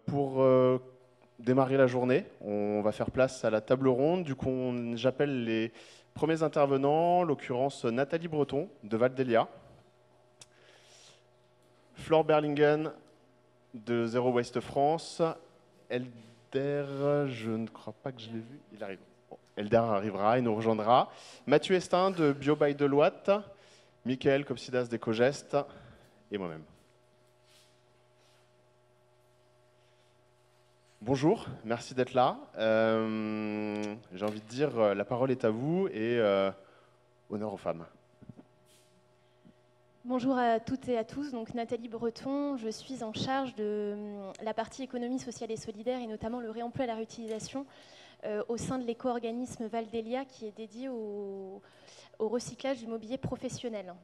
Pour démarrer la journée, on va faire place à la table ronde. Du coup, j'appelle les premiers intervenants, en l'occurrence Nathalie Breton de Valdelia, Flore Berlingen de Zero Waste France, Elder, je ne crois pas que je l'ai vu, il arrive. Bon, Elder arrivera, il nous rejoindra. Mathieu Estin de Bio by Deloitte, Michael Copsidas d'Ecogest et moi-même. Bonjour, merci d'être là. J'ai envie de dire, la parole est à vous et honneur aux femmes. Bonjour à toutes et à tous, donc Nathalie Breton, je suis en charge de la partie économie sociale et solidaire et notamment le réemploi et la réutilisation au sein de l'éco-organisme Valdelia qui est dédié au recyclage du mobilier professionnel.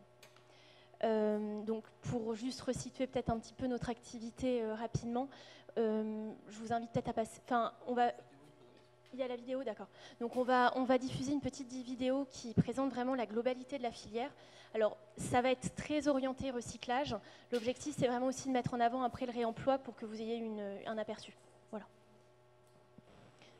Donc pour juste resituer peut-être un petit peu notre activité rapidement, je vous invite peut-être à passer... Enfin, on va... Il y a la vidéo, d'accord. Donc on va diffuser une petite vidéo qui présente vraiment la globalité de la filière. Alors ça va être très orienté recyclage. L'objectif c'est vraiment aussi de mettre en avant après le réemploi pour que vous ayez un aperçu. Voilà.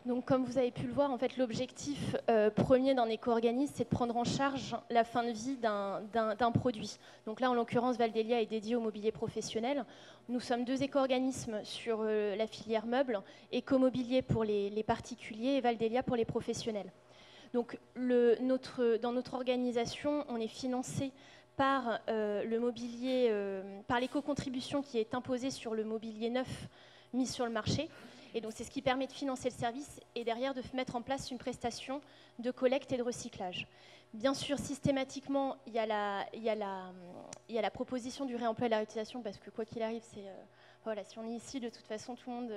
Donc comme vous avez pu le voir, en fait l'objectif premier d'un éco-organisme c'est de prendre en charge la fin de vie d'un produit. Donc là en l'occurrence Valdelia est dédié au mobilier professionnel. Nous sommes deux éco-organismes sur la filière meubles, Écomobilier pour les particuliers et Valdelia pour les professionnels. Donc dans notre organisation, on est financé par le mobilier, par l'éco-contribution qui est imposée sur le mobilier neuf mis sur le marché. Et donc c'est ce qui permet de financer le service et derrière de mettre en place une prestation de collecte et de recyclage. Bien sûr, systématiquement, il y a la proposition du réemploi et de la réutilisation parce que quoi qu'il arrive, voilà, si on est ici, de toute façon, tout le monde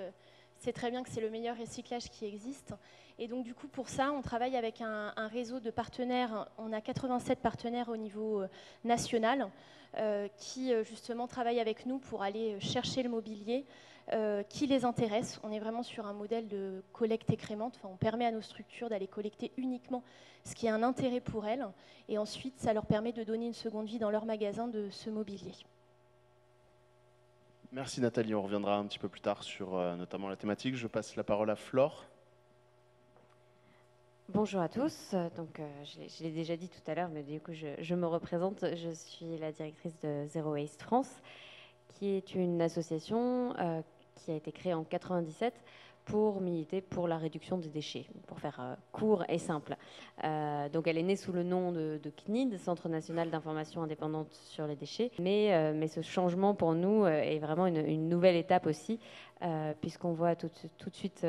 sait très bien que c'est le meilleur recyclage qui existe. Et donc du coup, pour ça, on travaille avec un réseau de partenaires. On a 87 partenaires au niveau national qui justement travaillent avec nous pour aller chercher le mobilier qui les intéresse. On est vraiment sur un modèle de collecte écrémante. Enfin, on permet à nos structures d'aller collecter uniquement ce qui a un intérêt pour elles. Et ensuite, ça leur permet de donner une seconde vie dans leur magasin de ce mobilier. Merci Nathalie, on reviendra un petit peu plus tard sur notamment la thématique. Je passe la parole à Flore. Bonjour à tous, donc je l'ai déjà dit tout à l'heure, mais du coup je me représente, je suis la directrice de Zero Waste France, qui est une association qui a été créée en 1997 pour militer pour la réduction des déchets, pour faire court et simple. Donc elle est née sous le nom de CNID, Centre National d'Information Indépendante sur les déchets, mais ce changement pour nous est vraiment une nouvelle étape aussi, puisqu'on voit tout de suite,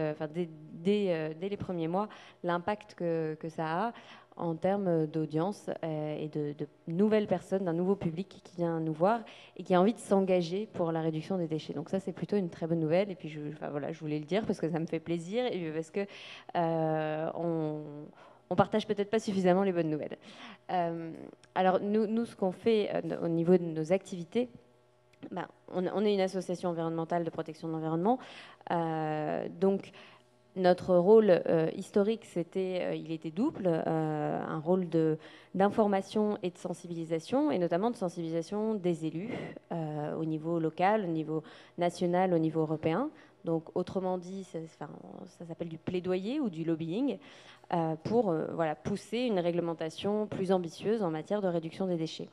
dès les premiers mois, l'impact que ça a en termes d'audience et de nouvelles personnes, d'un nouveau public qui vient nous voir et qui a envie de s'engager pour la réduction des déchets. Donc ça, c'est plutôt une très bonne nouvelle. Et puis, voilà, je voulais le dire parce que ça me fait plaisir et parce que on partage peut-être pas suffisamment les bonnes nouvelles. Alors, nous ce qu'on fait au niveau de nos activités, on est une association environnementale de protection de l'environnement. Donc, notre rôle historique, il était double, un rôle d'information et de sensibilisation, et notamment de sensibilisation des élus au niveau local, au niveau national, au niveau européen. Donc, autrement dit, ça s'appelle du plaidoyer ou du lobbying pour pousser une réglementation plus ambitieuse en matière de réduction des déchets.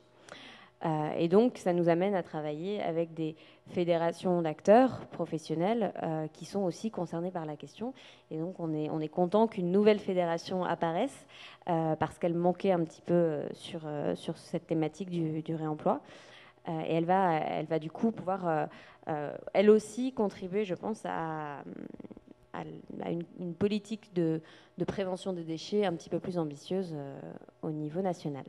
Et donc, ça nous amène à travailler avec des fédérations d'acteurs professionnels qui sont aussi concernés par la question. Et donc, on est content qu'une nouvelle fédération apparaisse parce qu'elle manquait un petit peu sur cette thématique du réemploi. Et elle va du coup pouvoir, elle aussi, contribuer, je pense, à une politique de prévention des déchets un petit peu plus ambitieuse au niveau national.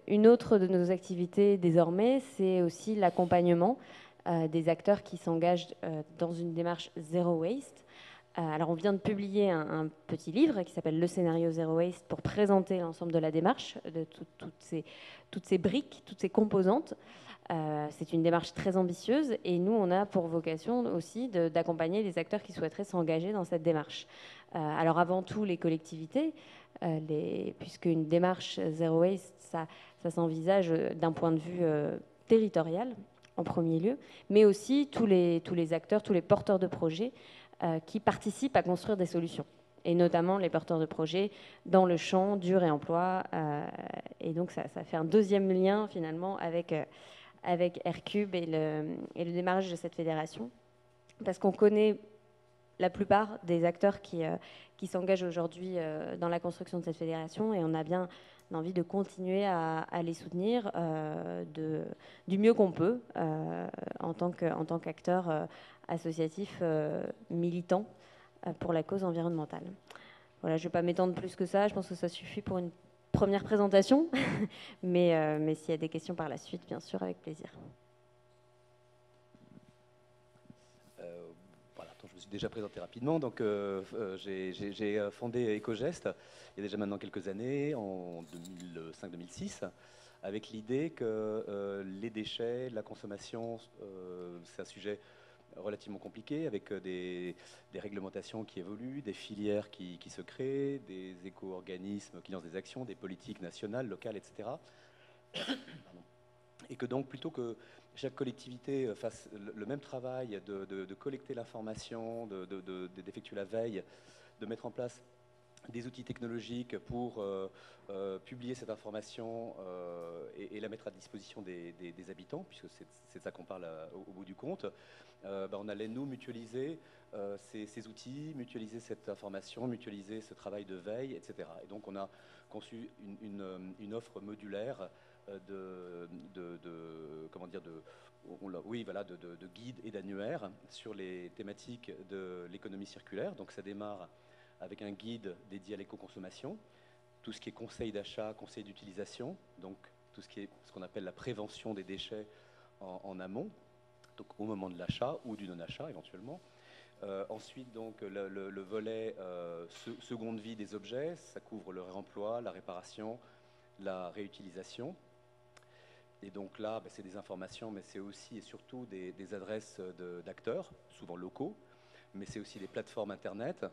Une autre de nos activités désormais, c'est aussi l'accompagnement des acteurs qui s'engagent dans une démarche Zero Waste. Alors on vient de publier un petit livre qui s'appelle Le scénario Zero Waste pour présenter l'ensemble de la démarche, de toutes ces briques, toutes ces composantes. C'est une démarche très ambitieuse et nous, on a pour vocation aussi d'accompagner les acteurs qui souhaiteraient s'engager dans cette démarche. Alors avant tout, les collectivités, puisqu'une démarche Zero Waste, ça s'envisage d'un point de vue territorial. en premier lieu, mais aussi tous les acteurs, tous les porteurs de projets qui participent à construire des solutions, et notamment les porteurs de projets dans le champ du réemploi. Et donc ça fait un deuxième lien finalement avec R-Cube et le démarrage de cette fédération, parce qu'on connaît la plupart des acteurs qui s'engagent aujourd'hui dans la construction de cette fédération, et on a bien envie de continuer à les soutenir du mieux qu'on peut en tant qu'acteur associatif militant pour la cause environnementale. Voilà, je ne vais pas m'étendre plus que ça, je pense que ça suffit pour une première présentation, mais s'il y a des questions par la suite, bien sûr, avec plaisir. Voilà, je me suis déjà présenté rapidement. Donc, j'ai fondé Ecogest il y a déjà maintenant quelques années, en 2005-2006, avec l'idée que les déchets, la consommation, c'est un sujet relativement compliqué, avec des réglementations qui évoluent, des filières qui se créent, des éco-organismes qui lancent des actions, des politiques nationales, locales, etc. Et que donc, plutôt que chaque collectivité fasse le même travail de collecter l'information, d'effectuer la veille, de mettre en place des outils technologiques pour publier cette information et la mettre à disposition des habitants, puisque c'est de ça qu'on parle au bout du compte, on allait nous mutualiser ces outils, mutualiser cette information, mutualiser ce travail de veille, etc. Et donc on a conçu une offre modulaire de guides et d'annuaires sur les thématiques de l'économie circulaire. Donc ça démarre avec un guide dédié à l'éco-consommation, tout ce qui est conseil d'achat, conseil d'utilisation, donc tout ce qui est ce qu'on appelle la prévention des déchets en amont, donc au moment de l'achat ou du non-achat éventuellement. Ensuite, donc, le volet seconde vie des objets, ça couvre le réemploi, la réparation, la réutilisation. Et donc là, c'est des informations, mais c'est aussi et surtout des adresses d'acteurs, souvent locaux, mais c'est aussi des plateformes Internet.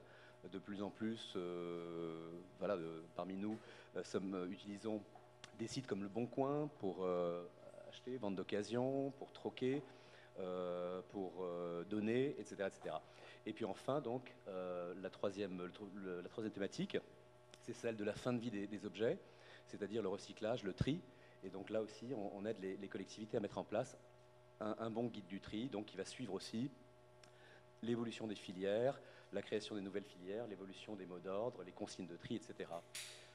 De plus en plus, parmi nous, utilisons des sites comme Le Bon Coin pour acheter, vendre d'occasion, pour troquer, pour donner, etc., etc. Et puis enfin, donc, la troisième thématique, c'est celle de la fin de vie des objets, c'est-à-dire le recyclage, le tri. Et donc là aussi, on aide les collectivités à mettre en place un bon guide du tri, donc qui va suivre aussi l'évolution des filières, la création des nouvelles filières, l'évolution des mots d'ordre, les consignes de tri, etc.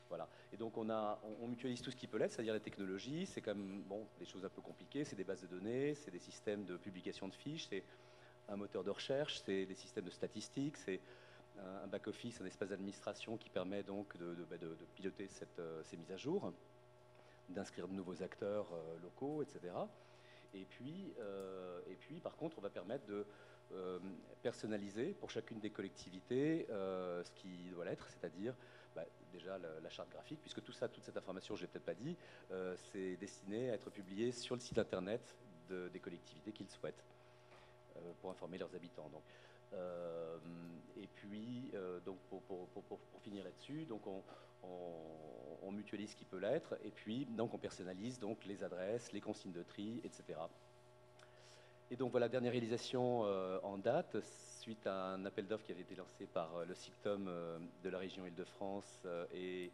Voilà. Et donc on mutualise tout ce qui peut l'être, c'est-à-dire la technologie, c'est quand même des choses un peu compliquées, c'est des bases de données, c'est des systèmes de publication de fiches, c'est un moteur de recherche, c'est des systèmes de statistiques, c'est un back-office, un espace d'administration qui permet donc de piloter ces mises à jour, d'inscrire de nouveaux acteurs locaux, etc. Et puis, par contre, on va permettre de personnaliser pour chacune des collectivités ce qui doit l'être, c'est-à-dire déjà la charte graphique, puisque toute cette information, je ne l'ai peut-être pas dit, c'est destiné à être publié sur le site internet des collectivités qui le souhaitent, pour informer leurs habitants. Donc, et puis, donc pour finir là-dessus, donc on mutualise ce qui peut l'être, et puis donc on personnalise donc les adresses, les consignes de tri, etc. Et donc voilà, dernière réalisation en date, suite à un appel d'offres qui avait été lancé par le SICTOM de la région Île-de-France et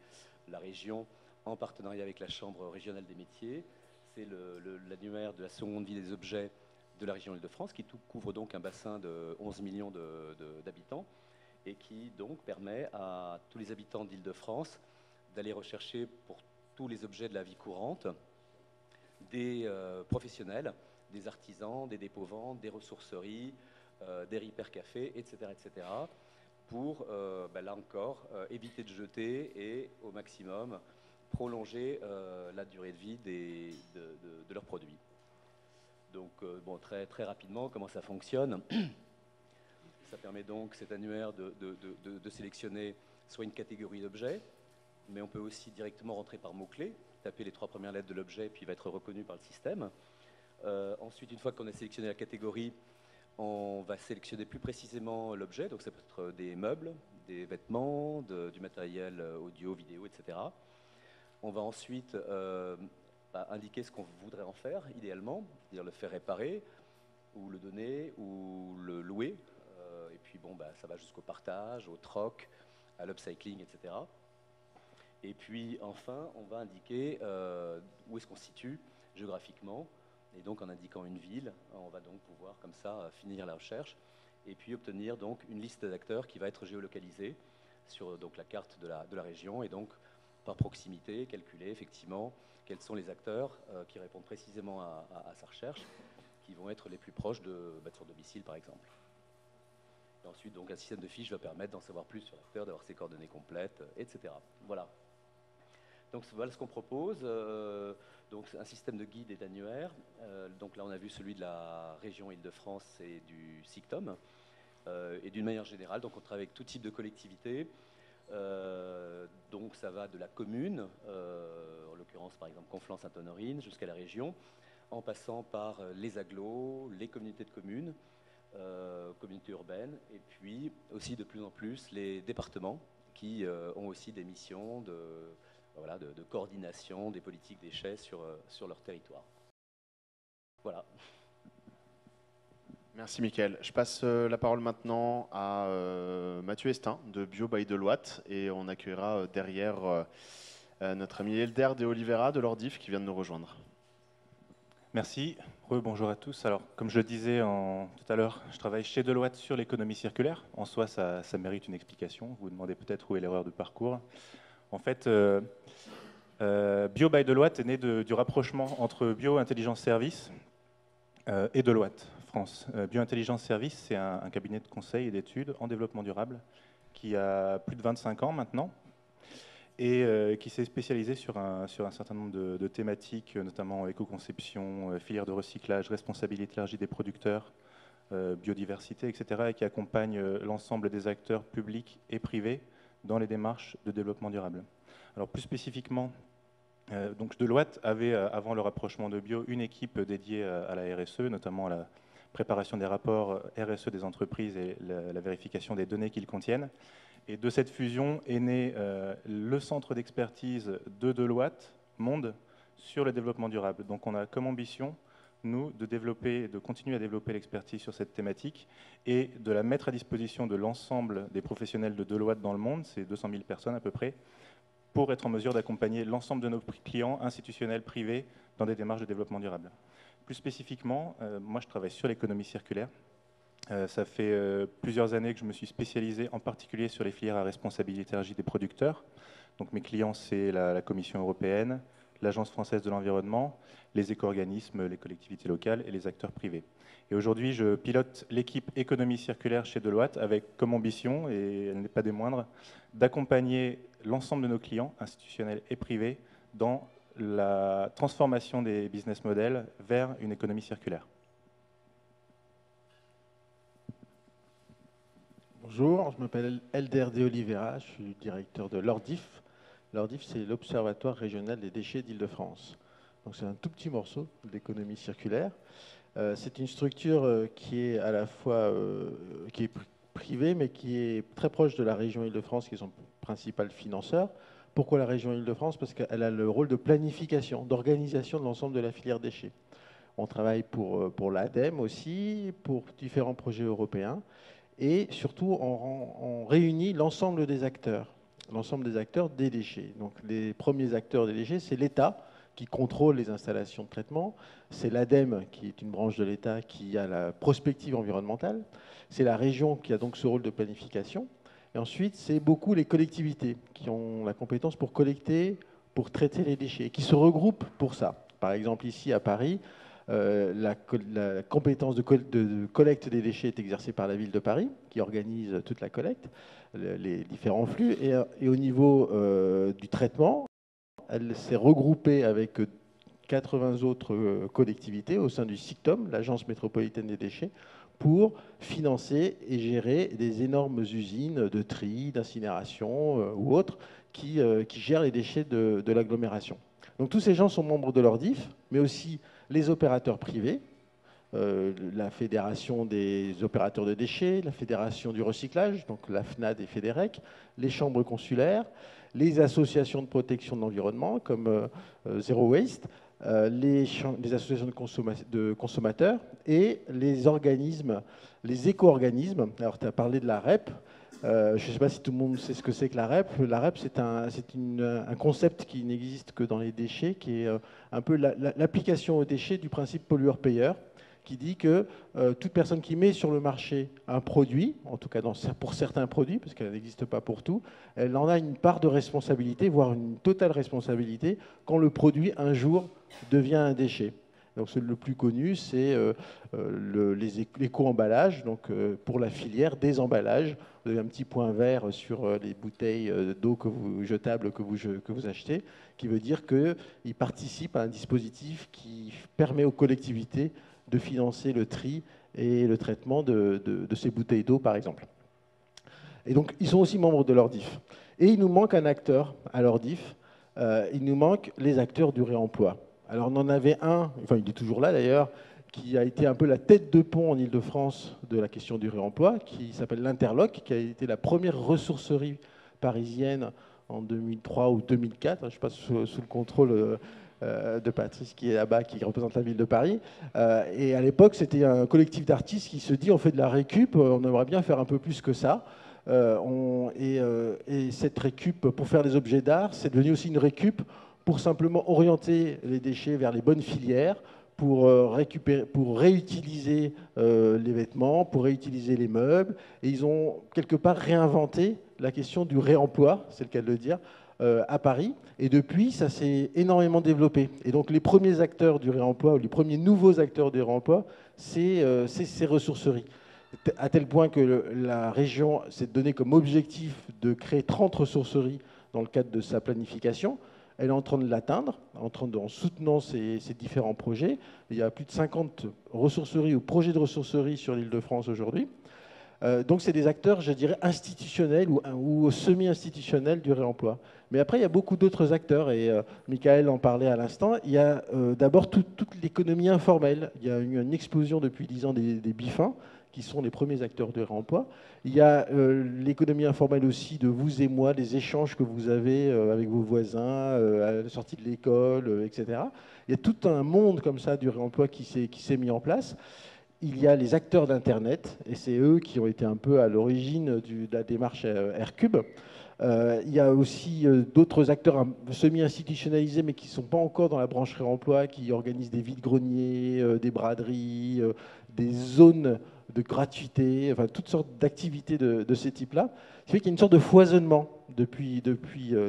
la région en partenariat avec la Chambre régionale des métiers. C'est l'annuaire de la seconde vie des objets de la région Île-de-France qui couvre donc un bassin de 11 millions d'habitants et qui donc permet à tous les habitants d'Île-de-France d'aller rechercher pour tous les objets de la vie courante des professionnels, des artisans, des dépôts-ventes, des ressourceries, des repair-cafés, etc., etc., pour, là encore, éviter de jeter et, au maximum, prolonger la durée de vie de leurs produits. Donc, très, très rapidement, comment ça fonctionne? Ça permet donc, cet annuaire, de sélectionner soit une catégorie d'objets, mais on peut aussi directement rentrer par mots-clés, taper les 3 premières lettres de l'objet, puis il va être reconnu par le système. Ensuite, une fois qu'on a sélectionné la catégorie, on va sélectionner plus précisément l'objet. Donc ça peut être des meubles, des vêtements, du matériel audio, vidéo, etc. On va ensuite indiquer ce qu'on voudrait en faire, idéalement, c'est-à-dire le faire réparer, ou le donner, ou le louer. Et puis, bon, ça va jusqu'au partage, au troc, à l'upcycling, etc. Et puis, enfin, on va indiquer où est-ce qu'on se situe géographiquement. Et donc, en indiquant une ville, on va donc pouvoir, comme ça, finir la recherche et puis obtenir donc une liste d'acteurs qui va être géolocalisée sur donc, la carte de la région et donc, par proximité, calculer effectivement quels sont les acteurs qui répondent précisément à sa recherche, qui vont être les plus proches de son domicile, par exemple. Et ensuite, donc, un système de fiches va permettre d'en savoir plus sur l'acteur, d'avoir ses coordonnées complètes, etc. Voilà. Donc, voilà ce qu'on propose. Donc, un système de guide et d'annuaire. Donc là, on a vu celui de la région Île-de-France et du SICTOM. Et d'une manière générale, donc, on travaille avec tout type de collectivités. Donc, ça va de la commune, en l'occurrence, par exemple, Conflans-Sainte-Honorine, jusqu'à la région, en passant par les agglos, les communautés de communes, communautés urbaines, et puis aussi de plus en plus les départements qui ont aussi des missions de coordination des politiques déchets sur leur territoire. Voilà. Merci Mickaël. Je passe la parole maintenant à Mathieu Estin de Bio by Deloitte et on accueillera derrière notre ami Elder de Oliveira de l'Ordif qui vient de nous rejoindre. Merci. Bonjour à tous. Alors, comme je le disais tout à l'heure, je travaille chez Deloitte sur l'économie circulaire. En soi, ça mérite une explication. Vous vous demandez peut-être où est l'erreur de parcours. En fait, Bio by Deloitte est né du rapprochement entre Bio Intelligence Service et Deloitte France. Bio Intelligence Service, c'est un cabinet de conseil et d'études en développement durable qui a plus de 25 ans maintenant et qui s'est spécialisé sur un certain nombre de thématiques, notamment éco-conception, filière de recyclage, responsabilité élargie des producteurs, biodiversité, etc., et qui accompagne l'ensemble des acteurs publics et privés dans les démarches de développement durable. Alors plus spécifiquement, donc Deloitte avait, avant le rapprochement de Bio, une équipe dédiée à la RSE, notamment à la préparation des rapports RSE des entreprises et la vérification des données qu'ils contiennent. Et de cette fusion est né le centre d'expertise de Deloitte Monde sur le développement durable. Donc on a comme ambition, nous, de continuer à développer l'expertise sur cette thématique et de la mettre à disposition de l'ensemble des professionnels de Deloitte dans le monde, c'est 200 000 personnes à peu près, pour être en mesure d'accompagner l'ensemble de nos clients institutionnels, privés, dans des démarches de développement durable. Plus spécifiquement, moi je travaille sur l'économie circulaire. Ça fait plusieurs années que je me suis spécialisé en particulier sur les filières à responsabilité élargie des producteurs. Donc mes clients, c'est la Commission européenne, l'Agence française de l'environnement, les éco-organismes, les collectivités locales et les acteurs privés. Et aujourd'hui, je pilote l'équipe économie circulaire chez Deloitte avec comme ambition, et elle n'est pas des moindres, d'accompagner l'ensemble de nos clients, institutionnels et privés, dans la transformation des business models vers une économie circulaire. Bonjour, je m'appelle Elder de Oliveira, je suis directeur de l'Ordif. L'Ordif, c'est l'Observatoire régional des déchets d'Île-de-France. Donc c'est un tout petit morceau de l'économie circulaire. C'est une structure qui est à la fois qui est privée, mais qui est très proche de la région Île-de-France, qui est son principal financeur. Pourquoi la région Île-de-France? Parce qu'elle a le rôle de planification, d'organisation de l'ensemble de la filière déchets. On travaille pour l'ADEME aussi, pour différents projets européens. Et surtout, on réunit l'ensemble des acteurs des déchets. Donc, les premiers acteurs des déchets, c'est l'État qui contrôle les installations de traitement. C'est l'ADEME, qui est une branche de l'État qui a la prospective environnementale. C'est la région qui a donc ce rôle de planification. Et ensuite, c'est beaucoup les collectivités qui ont la compétence pour collecter, pour traiter les déchets, qui se regroupent pour ça. Par exemple, ici à Paris, la compétence de collecte des déchets est exercée par la ville de Paris, qui organise toute la collecte, les différents flux. Et au niveau du traitement, elle s'est regroupée avec 80 autres collectivités au sein du SICTOM, l'Agence métropolitaine des déchets, pour financer et gérer des énormes usines de tri, d'incinération ou autres qui gèrent les déchets de l'agglomération. Donc tous ces gens sont membres de l'Ordif, mais aussi les opérateurs privés, la Fédération des opérateurs de déchets, la Fédération du recyclage, donc la FNAD et FEDEREC, les chambres consulaires, les associations de protection de l'environnement comme Zero Waste, les associations de consommateurs et les organismes, les éco-organismes. Alors, tu as parlé de la REP. Je ne sais pas si tout le monde sait ce que c'est que la REP. La REP, c'est un concept qui n'existe que dans les déchets, qui est un peu l'application aux déchets du principe pollueur-payeur, qui dit que toute personne qui met sur le marché un produit, en tout cas pour certains produits, parce qu'elle n'existe pas pour tout, elle en a une part de responsabilité, voire une totale responsabilité, quand le produit, un jour, devient un déchet. Donc, le plus connu, c'est l'éco-emballage. Donc, pour la filière des emballages, vous avez un petit point vert sur les bouteilles d'eau jetables que vous achetez, qui veut dire qu'ils participent à un dispositif qui permet aux collectivités de financer le tri et le traitement de ces bouteilles d'eau, par exemple. Et donc, ils sont aussi membres de l'ORDIF. Et il nous manque un acteur à l'ORDIF. Il nous manque les acteurs du réemploi. Alors, on en avait un, enfin, il est toujours là d'ailleurs, qui a été un peu la tête de pont en Ile-de-France de la question du réemploi, qui s'appelle l'Interloc, qui a été la première ressourcerie parisienne en 2003 ou 2004. Je passe sous le contrôle de Patrice qui est là-bas, qui représente la ville de Paris. Et à l'époque, c'était un collectif d'artistes qui se dit on fait de la récup, on aimerait bien faire un peu plus que ça. Et cette récup, pour faire des objets d'art, c'est devenu aussi une récup pour simplement orienter les déchets vers les bonnes filières, pour réutiliser les vêtements, pour réutiliser les meubles. Et ils ont quelque part réinventé la question du réemploi, c'est le cas de le dire, à Paris. Et depuis, ça s'est énormément développé. Et donc les premiers acteurs du réemploi, ou les premiers nouveaux acteurs du réemploi, c'est ces ressourceries. À tel point que la région s'est donné comme objectif de créer 30 ressourceries dans le cadre de sa planification. Elle est en train de l'atteindre, en soutenant ces différents projets. Il y a plus de 50 ressourceries ou projets de ressourceries sur l'Île-de-France aujourd'hui. Donc c'est des acteurs, je dirais, institutionnels ou semi-institutionnels du réemploi. Mais après, il y a beaucoup d'autres acteurs, et Michael en parlait à l'instant. Il y a d'abord toute l'économie informelle. Il y a eu une explosion depuis 10 ans des BIFIN, qui sont les premiers acteurs du réemploi. Il y a l'économie informelle aussi de vous et moi, des échanges que vous avez avec vos voisins, à la sortie de l'école, etc. Il y a tout un monde comme ça du réemploi qui s'est mis en place. Il y a les acteurs d'Internet, et c'est eux qui ont été un peu à l'origine de la démarche Aircube. Il y a aussi d'autres acteurs semi-institutionnalisés, mais qui ne sont pas encore dans la branche réemploi, qui organisent des vides-greniers, des braderies, des zones de gratuité, enfin toutes sortes d'activités de ces types-là. Ce qui fait qu'il y a une sorte de foisonnement depuis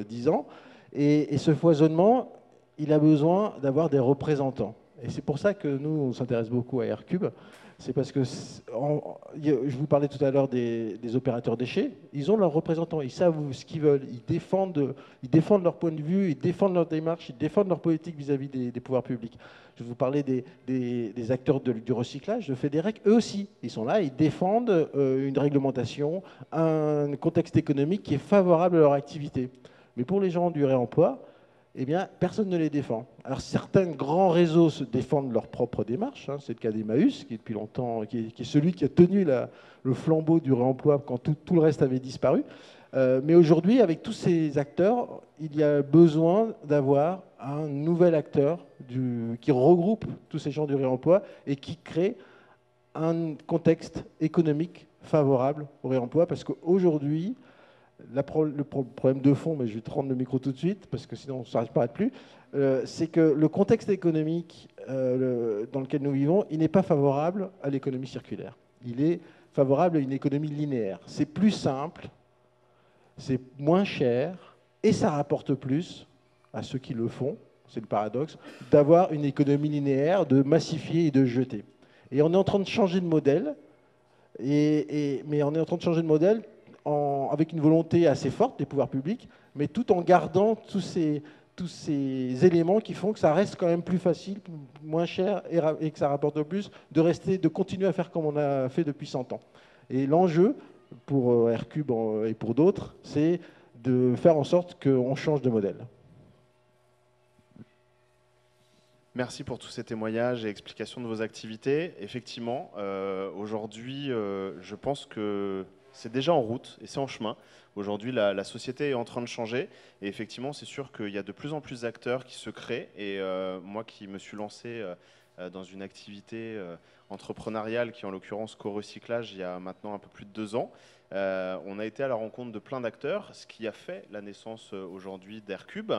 10 ans. Et ce foisonnement, il a besoin d'avoir des représentants. Et c'est pour ça que nous, on s'intéresse beaucoup à Aircube. C'est parce que, je vous parlais tout à l'heure des opérateurs déchets, ils ont leurs représentants, ils savent ce qu'ils veulent, ils défendent leur point de vue, ils défendent leur démarche, ils défendent leur politique vis-à-vis des pouvoirs publics. Je vous parlais des acteurs du recyclage, de FEDEREC, eux aussi, ils sont là, ils défendent une réglementation, un contexte économique qui est favorable à leur activité. Mais pour les gens du réemploi, eh bien, personne ne les défend. Alors, certains grands réseaux se défendent leur propre démarche. Hein. C'est le cas d'Emmaüs, qui depuis longtemps, qui est celui qui a tenu le flambeau du réemploi quand tout le reste avait disparu. Mais aujourd'hui, avec tous ces acteurs, il y a besoin d'avoir un nouvel acteur qui regroupe tous ces gens du réemploi et qui crée un contexte économique favorable au réemploi. Parce qu'aujourd'hui, le problème de fond, mais je vais te rendre le micro tout de suite, parce que sinon ça ne s'arrête plus, c'est que le contexte économique dans lequel nous vivons, il n'est pas favorable à l'économie circulaire. Il est favorable à une économie linéaire. C'est plus simple, c'est moins cher, et ça rapporte plus à ceux qui le font, c'est le paradoxe, d'avoir une économie linéaire, de massifier et de jeter. Et on est en train de changer de modèle, mais on est en train de changer de modèle avec une volonté assez forte des pouvoirs publics, mais tout en gardant tous ces éléments qui font que ça reste quand même plus facile, moins cher et que ça rapporte plus, de continuer à faire comme on a fait depuis 100 ans. Et l'enjeu pour Aircube et pour d'autres, c'est de faire en sorte qu'on change de modèle. Merci pour tous ces témoignages et explications de vos activités. Effectivement, aujourd'hui, je pense que c'est déjà en route et c'est en chemin. Aujourd'hui, la société est en train de changer et effectivement, c'est sûr qu'il y a de plus en plus d'acteurs qui se créent. Et moi qui me suis lancé dans une activité entrepreneuriale qui, en l'occurrence, co-recyclage, il y a maintenant un peu plus de 2 ans, on a été à la rencontre de plein d'acteurs, ce qui a fait la naissance aujourd'hui d'Aircube.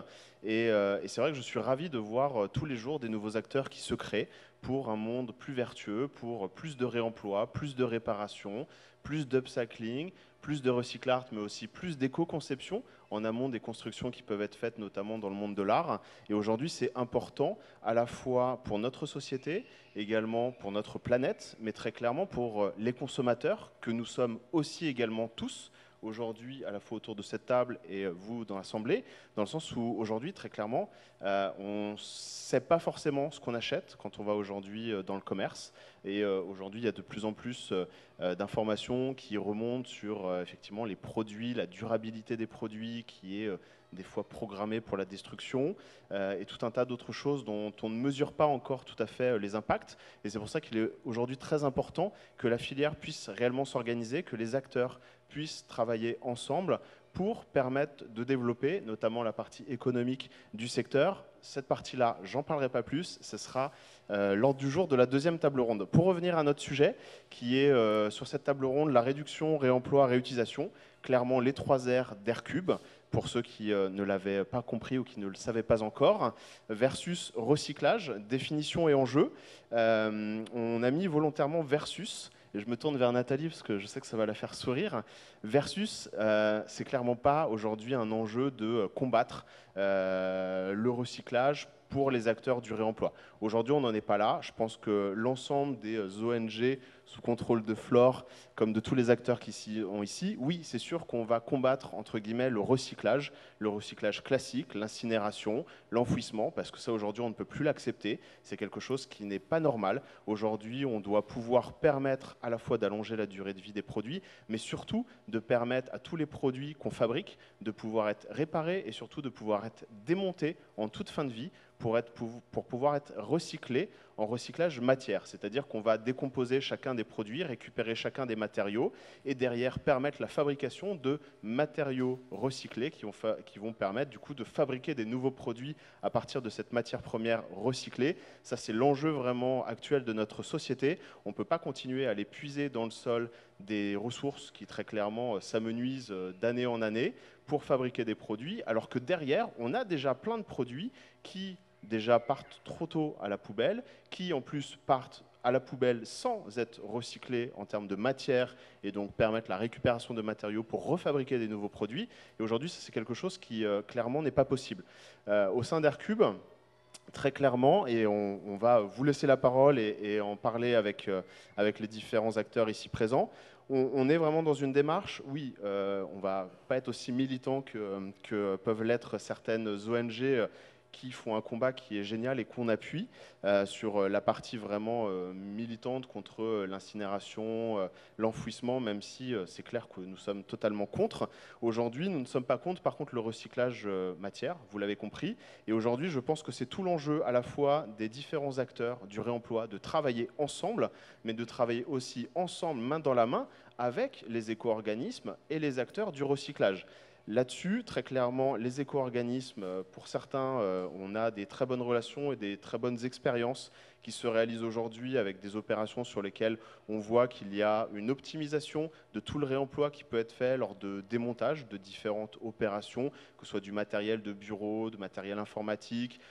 Et c'est vrai que je suis ravi de voir tous les jours des nouveaux acteurs qui se créent pour un monde plus vertueux, pour plus de réemploi, plus de réparation, plus d'upcycling, plus de recyclage, mais aussi plus d'éco-conception en amont des constructions qui peuvent être faites, notamment dans le monde de l'art. Et aujourd'hui, c'est important à la fois pour notre société, également pour notre planète, mais très clairement pour les consommateurs, que nous sommes aussi également tous, aujourd'hui à la fois autour de cette table et vous dans l'Assemblée, dans le sens où aujourd'hui, très clairement, on ne sait pas forcément ce qu'on achète quand on va aujourd'hui dans le commerce. Et aujourd'hui, il y a de plus en plus d'informations qui remontent sur effectivement les produits, la durabilité des produits qui est des fois programmée pour la destruction et tout un tas d'autres choses dont on ne mesure pas encore tout à fait les impacts. Et c'est pour ça qu'il est aujourd'hui très important que la filière puisse réellement s'organiser, que les acteurs puissent travailler ensemble pour permettre de développer notamment la partie économique du secteur. Cette partie-là, j'en parlerai pas plus, ce sera l'ordre du jour de la deuxième table ronde. Pour revenir à notre sujet, qui est sur cette table ronde, la réduction, réemploi, réutilisation, clairement les 3 R d'Aircube, pour ceux qui ne l'avaient pas compris ou qui ne le savaient pas encore, versus recyclage, définition et enjeu. On a mis volontairement versus, et je me tourne vers Nathalie parce que je sais que ça va la faire sourire. Versus, c'est clairement pas aujourd'hui un enjeu de combattre le recyclage pour les acteurs du réemploi. Aujourd'hui, on n'en est pas là. Je pense que l'ensemble des ONG sous contrôle de Flore, comme de tous les acteurs qui sont ici, oui, c'est sûr qu'on va combattre, entre guillemets, le recyclage classique, l'incinération, l'enfouissement, parce que ça, aujourd'hui, on ne peut plus l'accepter. C'est quelque chose qui n'est pas normal. Aujourd'hui, on doit pouvoir permettre à la fois d'allonger la durée de vie des produits, mais surtout de permettre à tous les produits qu'on fabrique de pouvoir être réparés et surtout de pouvoir être démontés en toute fin de vie pour pouvoir être recyclés en recyclage matière. C'est-à-dire qu'on va décomposer chacun des produits, récupérer chacun des matériaux et derrière permettre la fabrication de matériaux recyclés qui vont permettre du coup de fabriquer des nouveaux produits à partir de cette matière première recyclée. Ça, c'est l'enjeu vraiment actuel de notre société. On ne peut pas continuer à aller puiser dans le sol des ressources qui très clairement s'amenuisent d'année en année pour fabriquer des produits, alors que derrière, on a déjà plein de produits qui déjà partent trop tôt à la poubelle, qui en plus partent à la poubelle sans être recyclés en termes de matière et donc permettre la récupération de matériaux pour refabriquer des nouveaux produits. Et aujourd'hui, c'est quelque chose qui clairement n'est pas possible. Au sein d'Aircube, très clairement, et on va vous laisser la parole et en parler avec les différents acteurs ici présents, on est vraiment dans une démarche, oui, on ne va pas être aussi militant que peuvent l'être certaines ONG qui font un combat qui est génial et qu'on appuie sur la partie vraiment militante contre l'incinération, l'enfouissement, même si c'est clair que nous sommes totalement contre. Aujourd'hui, nous ne sommes pas contre, par contre, le recyclage matière, vous l'avez compris. Et aujourd'hui, je pense que c'est tout l'enjeu à la fois des différents acteurs du réemploi, de travailler ensemble, mais de travailler aussi ensemble, main dans la main, avec les éco-organismes et les acteurs du recyclage. Là-dessus, très clairement, les éco-organismes, pour certains, on a des très bonnes relations et des très bonnes expériences qui se réalisent aujourd'hui avec des opérations sur lesquelles on voit qu'il y a une optimisation de tout le réemploi qui peut être fait lors de démontage de différentes opérations, que ce soit du matériel de bureau, de matériel informatique,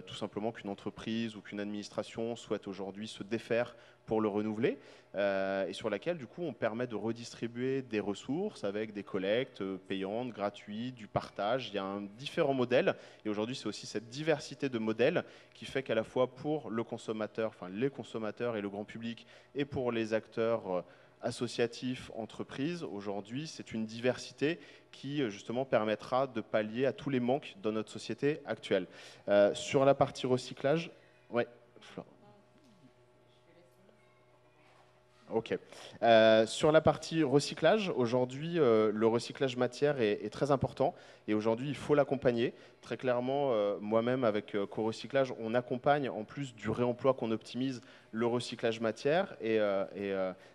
tout simplement qu'une entreprise ou qu'une administration souhaite aujourd'hui se défaire pour le renouveler, et sur laquelle, du coup, on permet de redistribuer des ressources avec des collectes payantes, gratuites, du partage. Il y a différents modèles, et aujourd'hui, c'est aussi cette diversité de modèles qui fait qu'à la fois pour le consommateur, enfin les consommateurs et le grand public, et pour les acteurs associatifs, entreprises, aujourd'hui, c'est une diversité qui, justement, permettra de pallier à tous les manques dans notre société actuelle. Sur la partie recyclage, ouais, Flore. Ok. Sur la partie recyclage, aujourd'hui, le recyclage matière est très important et aujourd'hui, il faut l'accompagner. Très clairement, moi-même, avec Co-Recyclage, on accompagne, en plus du réemploi qu'on optimise, le recyclage matière. Et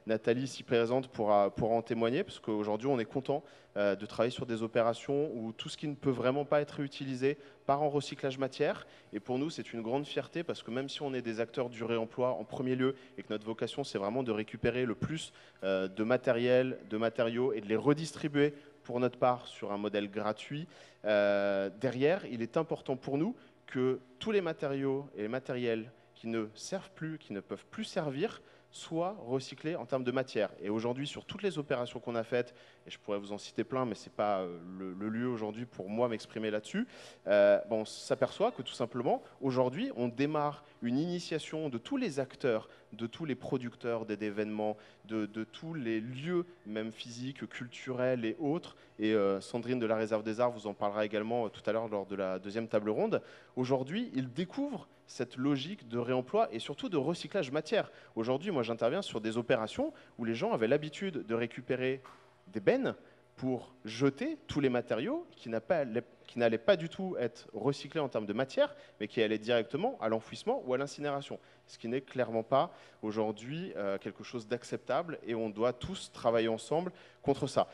Nathalie, ici présente, pourra en témoigner, parce qu'aujourd'hui, on est content de travailler sur des opérations où tout ce qui ne peut vraiment pas être réutilisé part en recyclage matière. Et pour nous, c'est une grande fierté, parce que même si on est des acteurs du réemploi en premier lieu, et que notre vocation, c'est vraiment de récupérer le plus de matériel, de matériaux, et de les redistribuer pour notre part sur un modèle gratuit, derrière, il est important pour nous que tous les matériaux et les matériels qui ne servent plus, qui ne peuvent plus servir, soient recyclés en termes de matière. Et aujourd'hui, sur toutes les opérations qu'on a faites, et je pourrais vous en citer plein, mais ce n'est pas le lieu aujourd'hui pour moi m'exprimer là-dessus, on s'aperçoit que tout simplement, aujourd'hui, on démarre une initiation de tous les acteurs, de tous les producteurs d'événements, de tous les lieux, même physiques, culturels et autres. Et Sandrine de la Réserve des Arts vous en parlera également tout à l'heure lors de la deuxième table ronde. Aujourd'hui, ils découvrent cette logique de réemploi et surtout de recyclage matière. Aujourd'hui, moi, j'interviens sur des opérations où les gens avaient l'habitude de récupérer des bennes pour jeter tous les matériaux qui n'allaient pas du tout être recyclés en termes de matière, mais qui allaient directement à l'enfouissement ou à l'incinération, ce qui n'est clairement pas aujourd'hui quelque chose d'acceptable, et on doit tous travailler ensemble contre ça.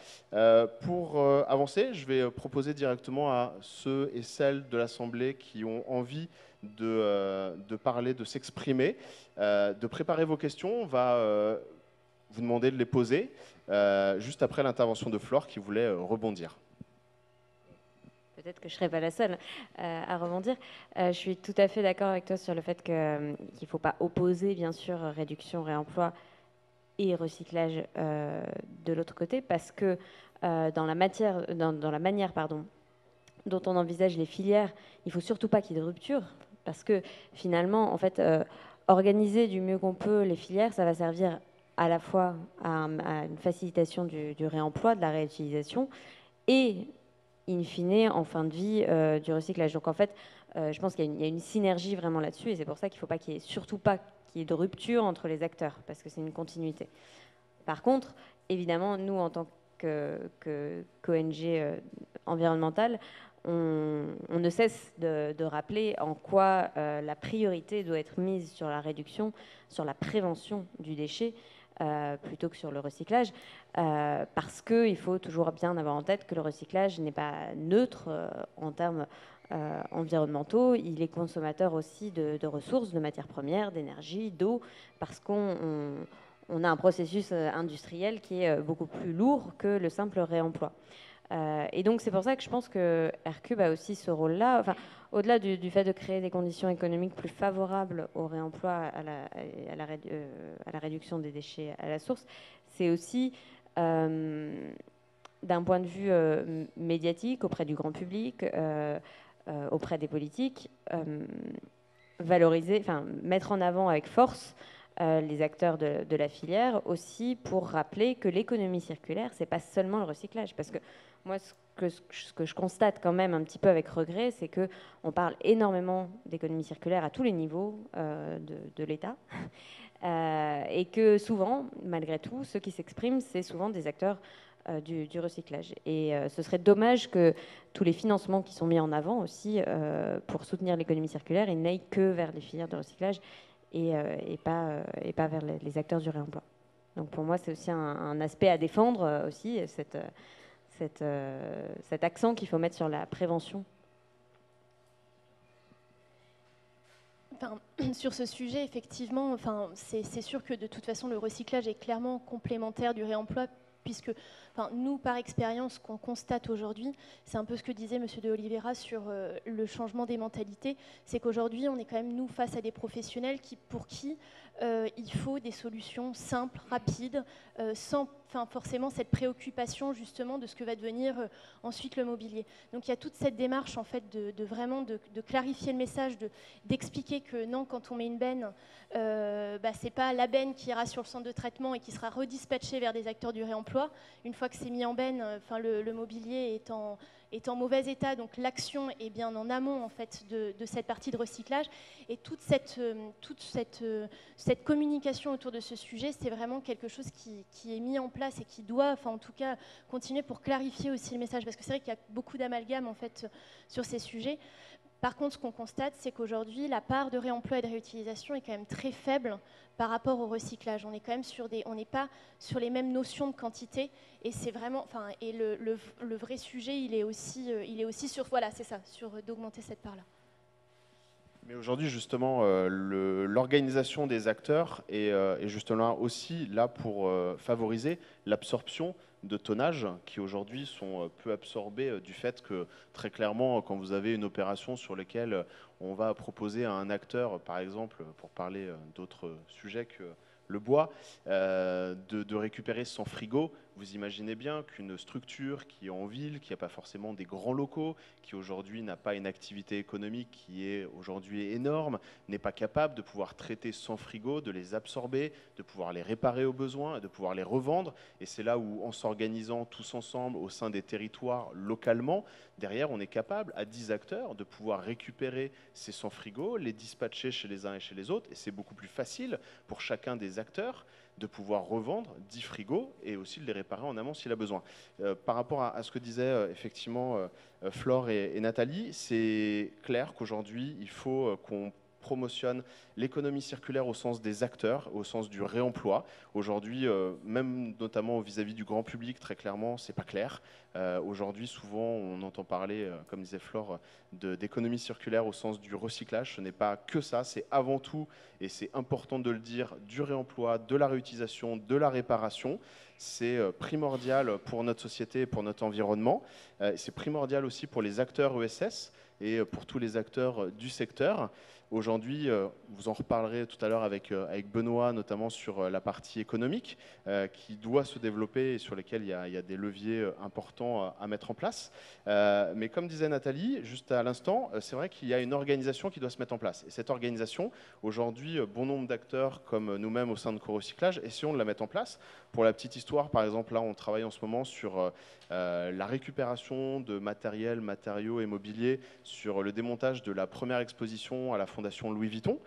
Pour avancer, je vais proposer directement à ceux et celles de l'Assemblée qui ont envie de parler, de s'exprimer, de préparer vos questions. On va vous demander de les poser juste après l'intervention de Flore qui voulait rebondir. Peut-être que je ne serai pas la seule à rebondir. Je suis tout à fait d'accord avec toi sur le fait qu'il ne faut pas opposer, bien sûr, réduction, réemploi et recyclage de l'autre côté, parce que dans la manière dont on envisage les filières, il ne faut surtout pas qu'il y ait de rupture, parce que finalement, en fait, organiser du mieux qu'on peut les filières, ça va servir à la fois à une facilitation du réemploi, de la réutilisation, et in fine, en fin de vie, du recyclage. Donc en fait, je pense qu'il y a une synergie vraiment là-dessus, et c'est pour ça qu'il ne faut pas surtout pas qu'il y ait de rupture entre les acteurs, parce que c'est une continuité. Par contre, évidemment, nous, en tant qu'ONG environnementale, on ne cesse de rappeler en quoi la priorité doit être mise sur la réduction, sur la prévention du déchet, plutôt que sur le recyclage, parce qu'il faut toujours bien avoir en tête que le recyclage n'est pas neutre en termes environnementaux. Il est consommateur aussi de ressources, de matières premières, d'énergie, d'eau, parce qu'on a un processus industriel qui est beaucoup plus lourd que le simple réemploi. Et donc c'est pour ça que je pense que R-Cube a aussi ce rôle-là. Enfin, au-delà du fait de créer des conditions économiques plus favorables au réemploi, à la réduction des déchets à la source, c'est aussi, d'un point de vue médiatique, auprès du grand public, auprès des politiques, valoriser, enfin, mettre en avant avec force les acteurs de la filière, aussi pour rappeler que l'économie circulaire, c'est pas seulement le recyclage. Parce que moi, ce que je constate quand même un petit peu avec regret, c'est qu'on parle énormément d'économie circulaire à tous les niveaux de l'État, et que souvent, malgré tout, ceux qui s'expriment, c'est souvent des acteurs du recyclage. Et ce serait dommage que tous les financements qui sont mis en avant aussi pour soutenir l'économie circulaire, ils n'aillent que vers les filières de recyclage et pas vers les acteurs du réemploi. Donc pour moi, c'est aussi un aspect à défendre aussi, cet accent qu'il faut mettre sur la prévention. Enfin, sur ce sujet, effectivement, enfin, c'est sûr que de toute façon, le recyclage est clairement complémentaire du réemploi, puisque nous, par expérience, ce qu'on constate aujourd'hui, c'est un peu ce que disait M. de Oliveira sur le changement des mentalités, c'est qu'aujourd'hui, on est quand même, nous, face à des professionnels pour qui il faut des solutions simples, rapides, sans forcément cette préoccupation justement de ce que va devenir ensuite le mobilier. Donc il y a toute cette démarche en fait vraiment de clarifier le message, d'expliquer que non, quand on met une benne, c'est pas la benne qui ira sur le centre de traitement et qui sera redispatchée vers des acteurs du réemploi. Une fois que c'est mis en benne, le mobilier est en mauvais état, donc l'action est bien en amont en fait de cette partie de recyclage, et toute cette communication autour de ce sujet, c'est vraiment quelque chose qui est mis en place et qui doit, en tout cas, continuer pour clarifier aussi le message, parce que c'est vrai qu'il y a beaucoup d'amalgame en fait sur ces sujets. Par contre, ce qu'on constate, c'est qu'aujourd'hui, la part de réemploi et de réutilisation est quand même très faible par rapport au recyclage. On est quand même on n'est pas sur les mêmes notions de quantité, et c'est vraiment, et le vrai sujet, il est aussi sur, voilà, c'est ça, sur d'augmenter cette part-là. Mais aujourd'hui, justement, l'organisation des acteurs est justement aussi là pour favoriser l'absorption de tonnages qui aujourd'hui sont peu absorbés du fait que très clairement, quand vous avez une opération sur laquelle on va proposer à un acteur, par exemple, pour parler d'autres sujets que le bois, de récupérer son frigo, vous imaginez bien qu'une structure qui est en ville, qui n'a pas forcément des grands locaux, qui aujourd'hui n'a pas une activité économique qui est aujourd'hui énorme, n'est pas capable de pouvoir traiter sans frigo, de les absorber, de pouvoir les réparer au besoin, de pouvoir les revendre. Et c'est là où, en s'organisant tous ensemble au sein des territoires localement, derrière, on est capable, à 10 acteurs, de pouvoir récupérer ces sans frigo, les dispatcher chez les uns et chez les autres. Et c'est beaucoup plus facile pour chacun des acteurs de pouvoir revendre 10 frigos et aussi de les réparer en amont s'il a besoin. Par rapport à ce que disaient effectivement Flore et Nathalie, c'est clair qu'aujourd'hui, il faut qu'on promotionne l'économie circulaire au sens des acteurs, au sens du réemploi. Aujourd'hui, même notamment vis-à-vis du grand public, très clairement, c'est pas clair. Aujourd'hui, souvent, on entend parler, comme disait Flore, d'économie circulaire au sens du recyclage. Ce n'est pas que ça, c'est avant tout, et c'est important de le dire, du réemploi, de la réutilisation, de la réparation. C'est primordial pour notre société et pour notre environnement. C'est primordial aussi pour les acteurs ESS et pour tous les acteurs du secteur. Aujourd'hui, vous en reparlerez tout à l'heure avec Benoît, notamment sur la partie économique, qui doit se développer et sur lesquels il y a des leviers importants à mettre en place. Mais comme disait Nathalie, juste à l'instant, c'est vrai qu'il y a une organisation qui doit se mettre en place. Et cette organisation, aujourd'hui, bon nombre d'acteurs comme nous-mêmes au sein de Corecyclage, essayons de la mettre en place. Pour la petite histoire, par exemple, là, on travaille en ce moment sur la récupération de matériaux et mobilier sur le démontage de la première exposition à la Fondation Louis Vuitton.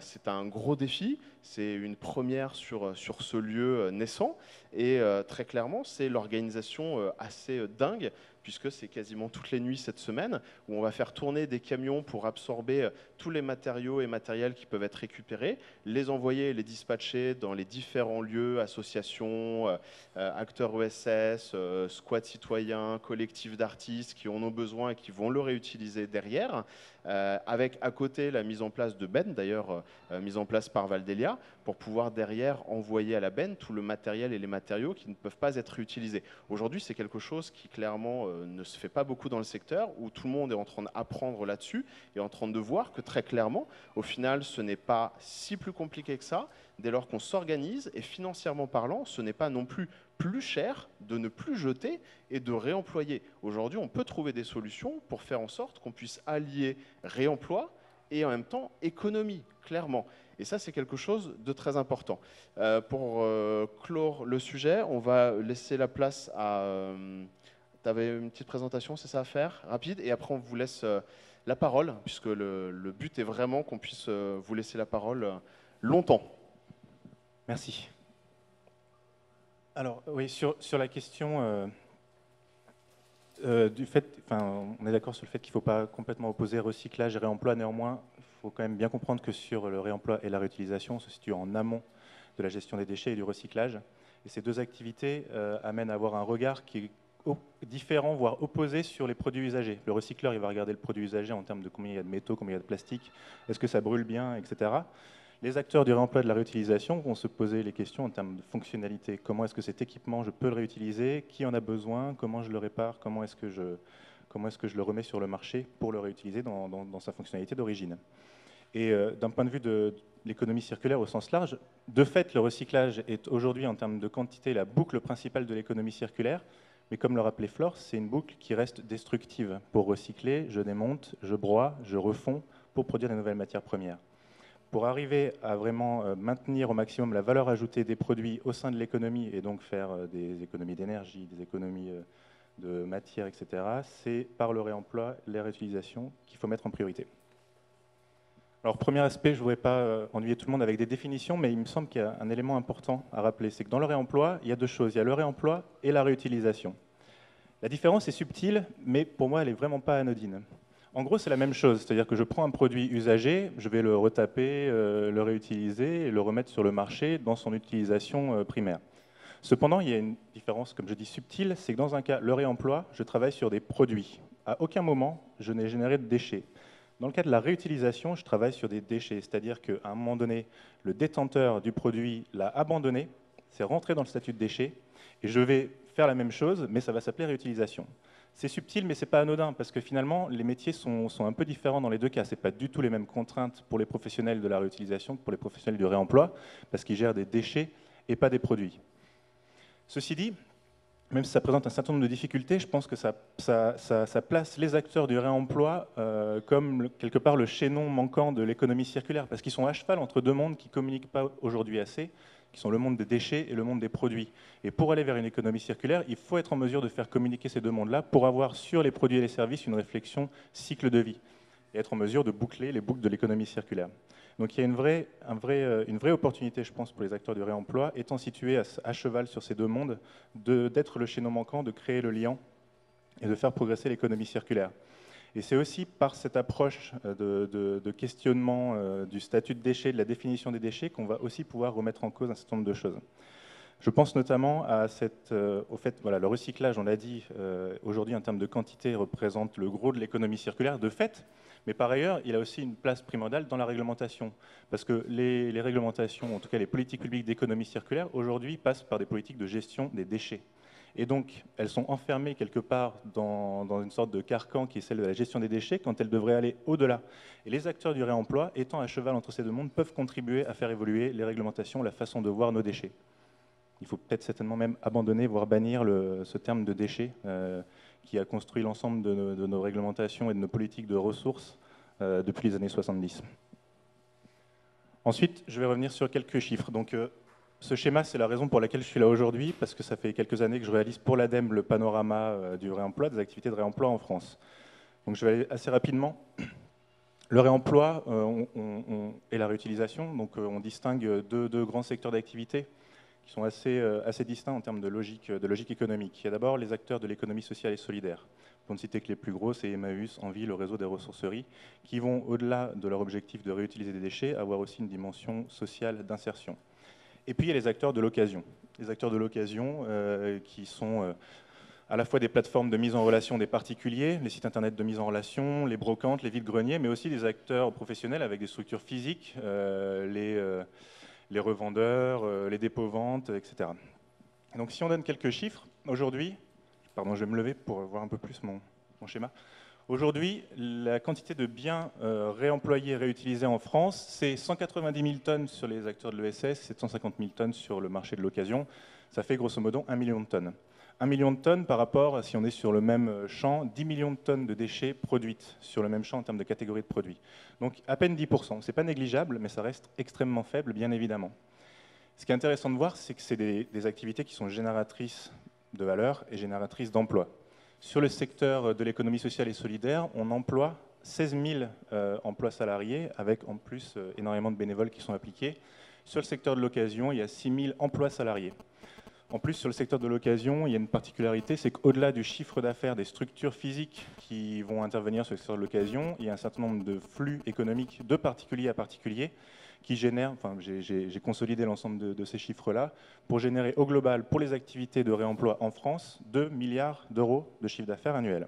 C'est un gros défi, c'est une première sur ce lieu naissant et très clairement c'est l'organisation assez dingue puisque c'est quasiment toutes les nuits cette semaine où on va faire tourner des camions pour absorber tous les matériaux et matériels qui peuvent être récupérés, les envoyer et les dispatcher dans les différents lieux, associations, acteurs ESS, squats citoyens, collectifs d'artistes qui en ont besoin et qui vont le réutiliser derrière, avec à côté la mise en place de bennes, d'ailleurs mise en place par Valdelia, pour pouvoir derrière envoyer à la benne tout le matériel et les matériaux qui ne peuvent pas être réutilisés. Aujourd'hui, c'est quelque chose qui clairement ne se fait pas beaucoup dans le secteur, où tout le monde est en train d'apprendre là-dessus et en train de voir que très clairement, au final, ce n'est pas si plus compliqué que ça, dès lors qu'on s'organise, et financièrement parlant, ce n'est pas non plus cher de ne plus jeter et de réemployer. Aujourd'hui, on peut trouver des solutions pour faire en sorte qu'on puisse allier réemploi et en même temps économie, clairement. Et ça, c'est quelque chose de très important. Pour clore le sujet, on va laisser la place à... tu avais une petite présentation, c'est ça à faire, rapide, et après on vous laisse la parole, puisque le but est vraiment qu'on puisse vous laisser la parole longtemps. Merci. Alors oui, sur la question du fait, on est d'accord sur le fait qu'il ne faut pas complètement opposer recyclage et réemploi. Néanmoins, il faut quand même bien comprendre que sur le réemploi et la réutilisation, on se situe en amont de la gestion des déchets et du recyclage. Et ces deux activités amènent à avoir un regard qui est différent, voire opposé sur les produits usagés. Le recycleur, il va regarder le produit usagé en termes de combien il y a de métaux, combien il y a de plastique, est-ce que ça brûle bien, etc. Les acteurs du réemploi et de la réutilisation vont se poser les questions en termes de fonctionnalité. Comment est-ce que cet équipement, je peux le réutiliser? Qui en a besoin? Comment je le répare? Comment est-ce que je le remets sur le marché pour le réutiliser dans sa fonctionnalité d'origine? Et d'un point de vue de l'économie circulaire au sens large, de fait, le recyclage est aujourd'hui, en termes de quantité, la boucle principale de l'économie circulaire. Mais comme le rappelait Flore, c'est une boucle qui reste destructive. Pour recycler, je démonte, je broie, je refonds pour produire des nouvelles matières premières. Pour arriver à vraiment maintenir au maximum la valeur ajoutée des produits au sein de l'économie et donc faire des économies d'énergie, des économies de matière, etc., c'est par le réemploi, la réutilisation qu'il faut mettre en priorité. Alors, premier aspect, je ne voudrais pas ennuyer tout le monde avec des définitions, mais il me semble qu'il y a un élément important à rappeler, c'est que dans le réemploi, il y a deux choses. Il y a le réemploi et la réutilisation. La différence est subtile, mais pour moi, elle n'est vraiment pas anodine. En gros, c'est la même chose, c'est-à-dire que je prends un produit usagé, je vais le retaper, le réutiliser et le remettre sur le marché dans son utilisation primaire. Cependant, il y a une différence, comme je dis, subtile, c'est que dans un cas, le réemploi, je travaille sur des produits. À aucun moment, je n'ai généré de déchets. Dans le cas de la réutilisation, je travaille sur des déchets, c'est-à-dire qu'à un moment donné, le détenteur du produit l'a abandonné, c'est rentré dans le statut de déchet, et je vais faire la même chose, mais ça va s'appeler réutilisation. C'est subtil, mais ce n'est pas anodin, parce que finalement, les métiers sont un peu différents dans les deux cas. Ce n'est pas du tout les mêmes contraintes pour les professionnels de la réutilisation que pour les professionnels du réemploi, parce qu'ils gèrent des déchets et pas des produits. Ceci dit, même si ça présente un certain nombre de difficultés, je pense que ça place les acteurs du réemploi comme quelque part le chaînon manquant de l'économie circulaire, parce qu'ils sont à cheval entre deux mondes qui ne communiquent pas aujourd'hui assez, qui sont le monde des déchets et le monde des produits. Et pour aller vers une économie circulaire, il faut être en mesure de faire communiquer ces deux mondes-là pour avoir sur les produits et les services une réflexion cycle de vie et être en mesure de boucler les boucles de l'économie circulaire. Donc il y a une vraie opportunité, je pense, pour les acteurs du réemploi, étant situés à cheval sur ces deux mondes, d'être le chaînon manquant, de créer le lien et de faire progresser l'économie circulaire. Et c'est aussi par cette approche de questionnement du statut de déchet, de la définition des déchets, qu'on va aussi pouvoir remettre en cause un certain nombre de choses. Je pense notamment au fait, voilà, le recyclage, on l'a dit, aujourd'hui en termes de quantité, représente le gros de l'économie circulaire, de fait, mais par ailleurs, il a aussi une place primordiale dans la réglementation, parce que les réglementations, en tout cas les politiques publiques d'économie circulaire, aujourd'hui passent par des politiques de gestion des déchets. Et donc, elles sont enfermées quelque part dans une sorte de carcan qui est celle de la gestion des déchets, quand elles devraient aller au-delà. Et les acteurs du réemploi, étant à cheval entre ces deux mondes, peuvent contribuer à faire évoluer les réglementations, la façon de voir nos déchets. Il faut peut-être certainement même abandonner, voire bannir ce terme de déchets qui a construit l'ensemble de nos réglementations et de nos politiques de ressources depuis les années 70. Ensuite, je vais revenir sur quelques chiffres. Donc, ce schéma, c'est la raison pour laquelle je suis là aujourd'hui, parce que ça fait quelques années que je réalise pour l'ADEME le panorama du réemploi, des activités de réemploi en France. Donc je vais aller assez rapidement. Le réemploi et la réutilisation, donc on distingue deux grands secteurs d'activité qui sont assez distincts en termes de logique économique. Il y a d'abord les acteurs de l'économie sociale et solidaire. Pour ne citer que les plus gros, c'est Emmaüs, Envie, le réseau des ressourceries, qui vont, au-delà de leur objectif de réutiliser des déchets, avoir aussi une dimension sociale d'insertion. Et puis il y a les acteurs de l'occasion. Les acteurs de l'occasion qui sont à la fois des plateformes de mise en relation des particuliers, les sites internet de mise en relation, les brocantes, les vides-greniers, mais aussi des acteurs professionnels avec des structures physiques, les revendeurs, les dépôts-ventes, etc. Donc si on donne quelques chiffres, aujourd'hui, pardon, je vais me lever pour voir un peu plus mon schéma. Aujourd'hui, la quantité de biens réemployés, réutilisés en France, c'est 190 000 tonnes sur les acteurs de l'ESS, 750 000 tonnes sur le marché de l'occasion. Ça fait grosso modo 1 million de tonnes. 1 million de tonnes par rapport, si on est sur le même champ, 10 millions de tonnes de déchets produites sur le même champ en termes de catégorie de produits. Donc à peine 10%. Ce n'est pas négligeable, mais ça reste extrêmement faible, bien évidemment. Ce qui est intéressant de voir, c'est que c'est des activités qui sont génératrices de valeur et génératrices d'emplois. Sur le secteur de l'économie sociale et solidaire, on emploie 16 000 emplois salariés, avec en plus énormément de bénévoles qui sont appliqués. Sur le secteur de l'occasion, il y a 6 000 emplois salariés. En plus, sur le secteur de l'occasion, il y a une particularité, c'est qu'au-delà du chiffre d'affaires des structures physiques qui vont intervenir sur le secteur de l'occasion, il y a un certain nombre de flux économiques de particulier à particulier qui génèrent, enfin j'ai consolidé l'ensemble de ces chiffres-là, pour générer au global, pour les activités de réemploi en France, 2 milliards d'euros de chiffre d'affaires annuel.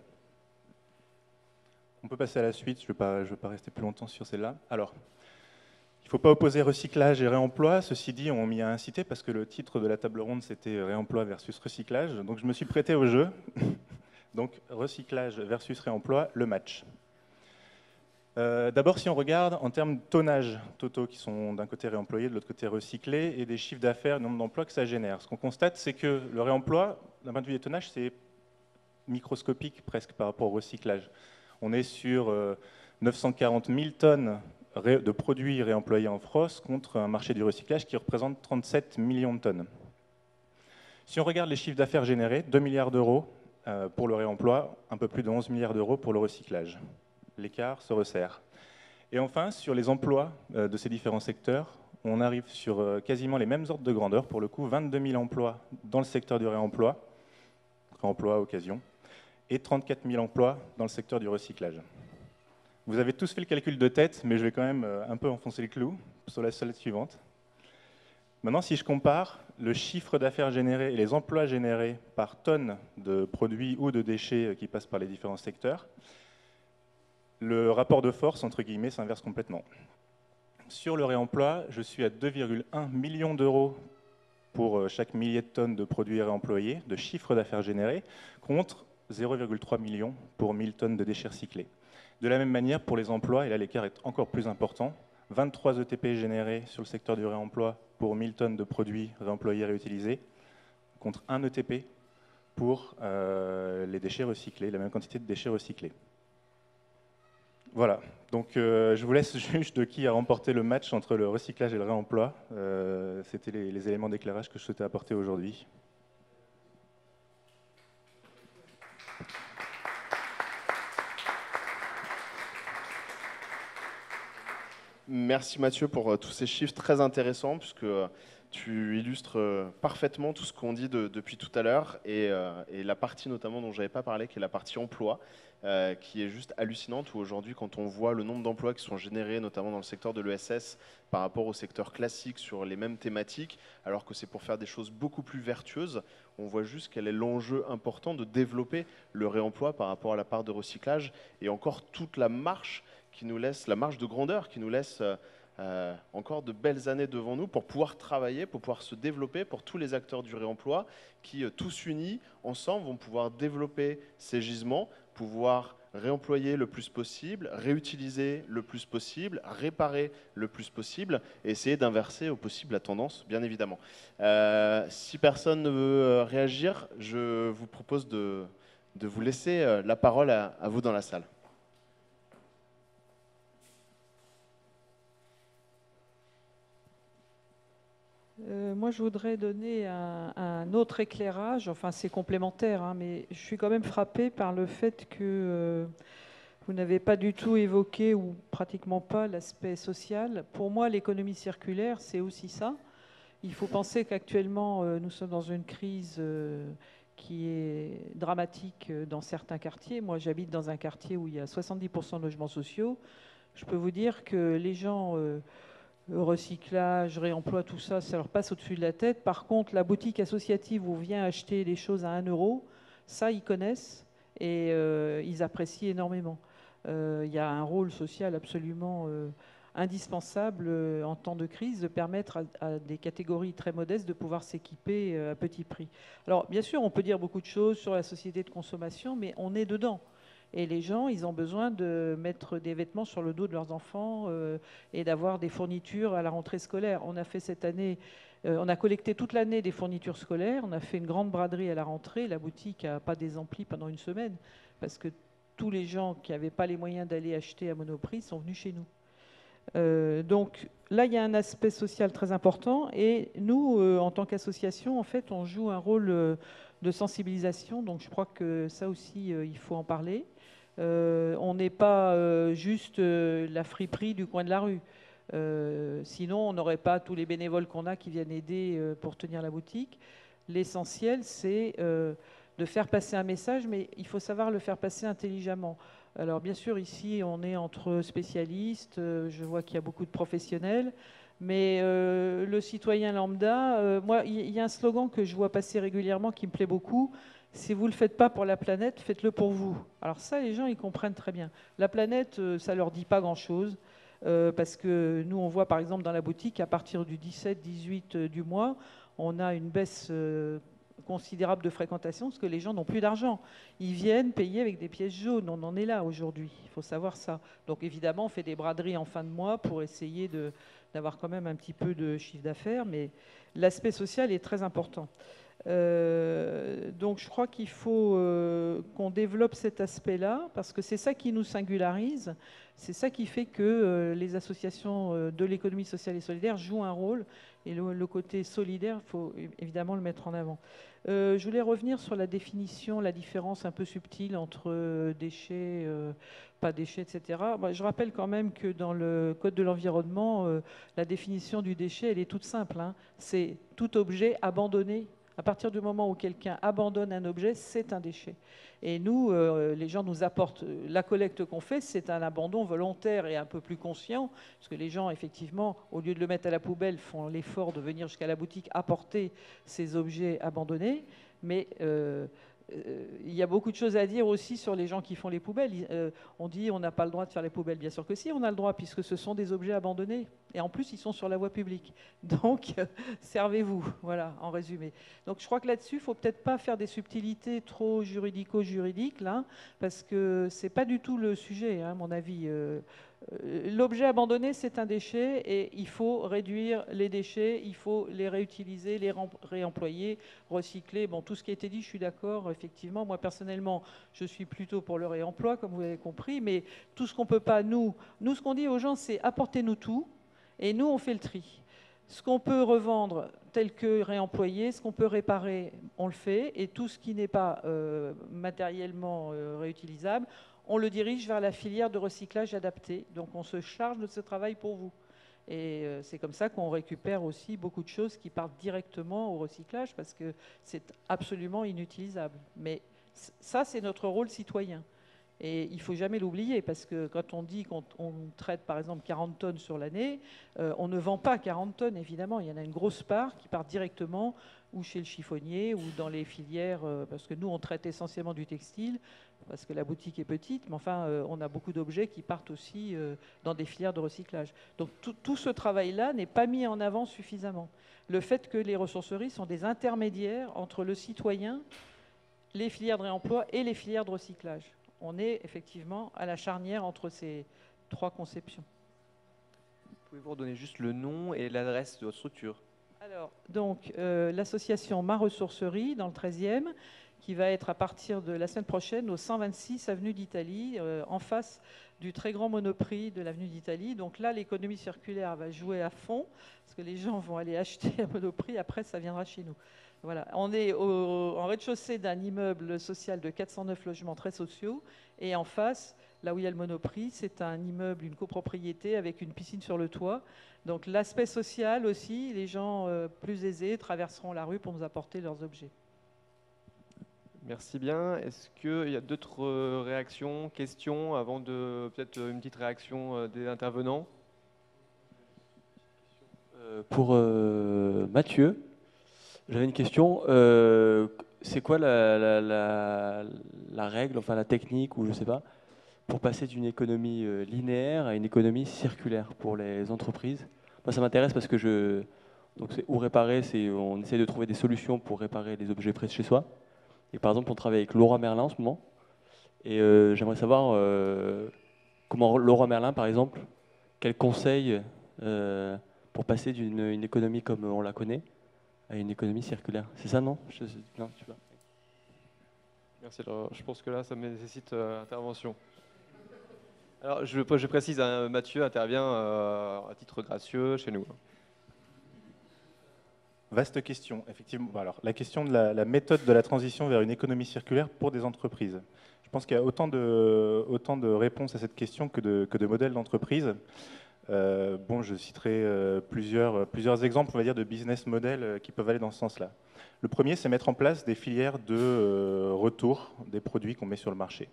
On peut passer à la suite, je ne vais pas rester plus longtemps sur celle-là. Alors, il ne faut pas opposer recyclage et réemploi. Ceci dit, on m'y a incité parce que le titre de la table ronde, c'était réemploi versus recyclage. Donc je me suis prêté au jeu. Donc recyclage versus réemploi, le match. D'abord, si on regarde en termes de tonnage totaux qui sont d'un côté réemployés, de l'autre côté recyclés, et des chiffres d'affaires, nombre d'emplois que ça génère. Ce qu'on constate, c'est que le réemploi, d'un point de vue des tonnages, c'est microscopique presque par rapport au recyclage. On est sur 940 000 tonnes de produits réemployés en France contre un marché du recyclage qui représente 37 millions de tonnes. Si on regarde les chiffres d'affaires générés, 2 milliards d'euros pour le réemploi, un peu plus de 11 milliards d'euros pour le recyclage. L'écart se resserre. Et enfin, sur les emplois de ces différents secteurs, on arrive sur quasiment les mêmes ordres de grandeur, pour le coup 22 000 emplois dans le secteur du réemploi, occasion, et 34 000 emplois dans le secteur du recyclage. Vous avez tous fait le calcul de tête, mais je vais quand même un peu enfoncer le clou sur la slide suivante. Maintenant, si je compare le chiffre d'affaires généré et les emplois générés par tonne de produits ou de déchets qui passent par les différents secteurs, le rapport de force, entre guillemets, s'inverse complètement. Sur le réemploi, je suis à 2,1 millions d'euros pour chaque millier de tonnes de produits réemployés, de chiffre d'affaires généré, contre 0,3 millions pour 1000 tonnes de déchets recyclés. De la même manière, pour les emplois, et là l'écart est encore plus important, 23 ETP générés sur le secteur du réemploi pour 1000 tonnes de produits réemployés réutilisés, contre 1 ETP pour les déchets recyclés, la même quantité de déchets recyclés. Voilà, donc je vous laisse juge de qui a remporté le match entre le recyclage et le réemploi. C'était les éléments d'éclairage que je souhaitais apporter aujourd'hui. Merci Mathieu pour tous ces chiffres très intéressants, puisque tu illustres parfaitement tout ce qu'on dit depuis tout à l'heure, et la partie notamment dont je n'avais pas parlé, qui est la partie emploi, qui est juste hallucinante, où aujourd'hui, quand on voit le nombre d'emplois qui sont générés, notamment dans le secteur de l'ESS, par rapport au secteur classique sur les mêmes thématiques, alors que c'est pour faire des choses beaucoup plus vertueuses, on voit juste quel est l'enjeu important de développer le réemploi par rapport à la part de recyclage, et encore toute la marche qui nous laisse, la marge de grandeur qui nous laisse encore de belles années devant nous pour pouvoir travailler, pour pouvoir se développer, pour tous les acteurs du réemploi qui, tous unis, ensemble, vont pouvoir développer ces gisements, pouvoir réemployer le plus possible, réutiliser le plus possible, réparer le plus possible et essayer d'inverser au possible la tendance, bien évidemment. Si personne ne veut réagir, je vous propose de vous laisser la parole à vous dans la salle. Moi, je voudrais donner un autre éclairage, enfin c'est complémentaire, hein, mais je suis quand même frappée par le fait que vous n'avez pas du tout évoqué, ou pratiquement pas, l'aspect social. Pour moi, l'économie circulaire, c'est aussi ça. Il faut penser qu'actuellement, nous sommes dans une crise qui est dramatique dans certains quartiers. Moi, j'habite dans un quartier où il y a 70% de logements sociaux. Je peux vous dire que les gens... recyclage, réemploi, tout ça, ça leur passe au-dessus de la tête. Par contre, la boutique associative où on vient acheter des choses à 1 €, ça, ils connaissent et ils apprécient énormément. Il y a un rôle social absolument indispensable en temps de crise de permettre à des catégories très modestes de pouvoir s'équiper à petit prix. Alors, bien sûr, on peut dire beaucoup de choses sur la société de consommation, mais on est dedans. Et les gens, ils ont besoin de mettre des vêtements sur le dos de leurs enfants et d'avoir des fournitures à la rentrée scolaire. On a fait cette année, on a collecté toute l'année des fournitures scolaires. On a fait une grande braderie à la rentrée. La boutique n'a pas désempli pendant une semaine parce que tous les gens qui n'avaient pas les moyens d'aller acheter à Monoprix sont venus chez nous. Donc là, il y a un aspect social très important. Et nous, en tant qu'association, en fait, on joue un rôle de sensibilisation. Donc je crois que ça aussi, il faut en parler. On n'est pas juste la friperie du coin de la rue. Sinon, on n'aurait pas tous les bénévoles qu'on a qui viennent aider pour tenir la boutique. L'essentiel, c'est de faire passer un message, mais il faut savoir le faire passer intelligemment. Alors bien sûr, ici, on est entre spécialistes. Je vois qu'il y a beaucoup de professionnels. Mais le citoyen lambda, moi, il y a un slogan que je vois passer régulièrement qui me plaît beaucoup. Si vous ne le faites pas pour la planète, faites-le pour vous. Alors ça, les gens, ils comprennent très bien. La planète, ça ne leur dit pas grand-chose, parce que nous, on voit par exemple dans la boutique, à partir du 17-18 du mois, on a une baisse considérable de fréquentation, parce que les gens n'ont plus d'argent. Ils viennent payer avec des pièces jaunes. On en est là aujourd'hui, il faut savoir ça. Donc évidemment, on fait des braderies en fin de mois pour essayer d'avoir quand même un petit peu de chiffre d'affaires, mais l'aspect social est très important. Donc je crois qu'il faut qu'on développe cet aspect-là, parce que c'est ça qui nous singularise, c'est ça qui fait que les associations de l'économie sociale et solidaire jouent un rôle, et le côté solidaire, il faut évidemment le mettre en avant. Je voulais revenir sur la définition, la différence un peu subtile entre déchets, pas déchets, etc. Je rappelle quand même que dans le Code de l'environnement, la définition du déchet, elle est toute simple, hein. C'est tout objet abandonné À partir du moment où quelqu'un abandonne un objet, c'est un déchet. Et nous, les gens nous apportent, la collecte qu'on fait, c'est un abandon volontaire et un peu plus conscient, parce que les gens, effectivement, au lieu de le mettre à la poubelle, font l'effort de venir jusqu'à la boutique apporter ces objets abandonnés. Mais il y a beaucoup de choses à dire aussi sur les gens qui font les poubelles. On dit on n'a pas le droit de faire les poubelles. Bien sûr que si, on a le droit, puisque ce sont des objets abandonnés. Et en plus, ils sont sur la voie publique. Donc, servez-vous, voilà, en résumé. Donc, je crois que là-dessus, il ne faut peut-être pas faire des subtilités trop juridico-juridiques, là, parce que ce n'est pas du tout le sujet, hein, à mon avis. L'objet abandonné, c'est un déchet et il faut réduire les déchets, il faut les réutiliser, les réemployer, recycler. Bon, tout ce qui a été dit, je suis d'accord, effectivement. Moi, personnellement, je suis plutôt pour le réemploi, comme vous avez compris, mais tout ce qu'on ne peut pas, nous, ce qu'on dit aux gens, c'est apportez-nous tout et nous, on fait le tri. Ce qu'on peut revendre tel que réemployé, ce qu'on peut réparer, on le fait, et tout ce qui n'est pas matériellement réutilisable, on le dirige vers la filière de recyclage adaptée. Donc on se charge de ce travail pour vous. Et c'est comme ça qu'on récupère aussi beaucoup de choses qui partent directement au recyclage parce que c'est absolument inutilisable. Mais ça, c'est notre rôle citoyen. Et il ne faut jamais l'oublier parce que quand on dit qu'on traite par exemple 40 tonnes sur l'année, on ne vend pas 40 tonnes évidemment. Il y en a une grosse part qui part directement ou chez le chiffonnier ou dans les filières, parce que nous on traite essentiellement du textile, parce que la boutique est petite, mais enfin on a beaucoup d'objets qui partent aussi dans des filières de recyclage. Donc tout ce travail-là n'est pas mis en avant suffisamment. Le fait que les ressourceries sont des intermédiaires entre le citoyen, les filières de réemploi et les filières de recyclage. On est effectivement à la charnière entre ces trois conceptions. Pouvez-vous redonner juste le nom et l'adresse de votre structure? Alors, donc, l'association Ma Ressourcerie, dans le 13e, qui va être à partir de la semaine prochaine au 126 avenue d'Italie, en face du très grand Monoprix de l'avenue d'Italie. Donc là, l'économie circulaire va jouer à fond, parce que les gens vont aller acheter à Monoprix, après ça viendra chez nous. Voilà. On est en rez-de-chaussée d'un immeuble social de 409 logements très sociaux, et en face, là où il y a le Monoprix, c'est un immeuble, une copropriété avec une piscine sur le toit. Donc l'aspect social aussi, les gens plus aisés traverseront la rue pour nous apporter leurs objets. Merci bien. Est-ce qu'il y a d'autres réactions, questions, avant de peut-être une petite réaction des intervenants? Pour Mathieu, j'avais une question. C'est quoi la règle, enfin la technique, ou je sais pas, pour passer d'une économie linéaire à une économie circulaire pour les entreprises? Moi, ça m'intéresse parce que donc c'est où réparer, on essaie de trouver des solutions pour réparer les objets près de chez soi. Et par exemple, on travaille avec Leroy Merlin en ce moment. Et j'aimerais savoir comment Leroy Merlin, par exemple, quels conseils pour passer d'une économie comme on la connaît à une économie circulaire. C'est ça, non? Non, je sais pas. Merci. Alors, je pense que là, ça nécessite intervention. Alors, je précise, hein, Mathieu intervient à titre gracieux chez nous. Vaste question, effectivement. Alors, la question de la méthode de la transition vers une économie circulaire pour des entreprises. Je pense qu'il y a autant de réponses à cette question que de modèles d'entreprise. Bon, je citerai plusieurs exemples, on va dire, de business models qui peuvent aller dans ce sens-là. Le premier, c'est mettre en place des filières de retour des produits qu'on met sur le marché.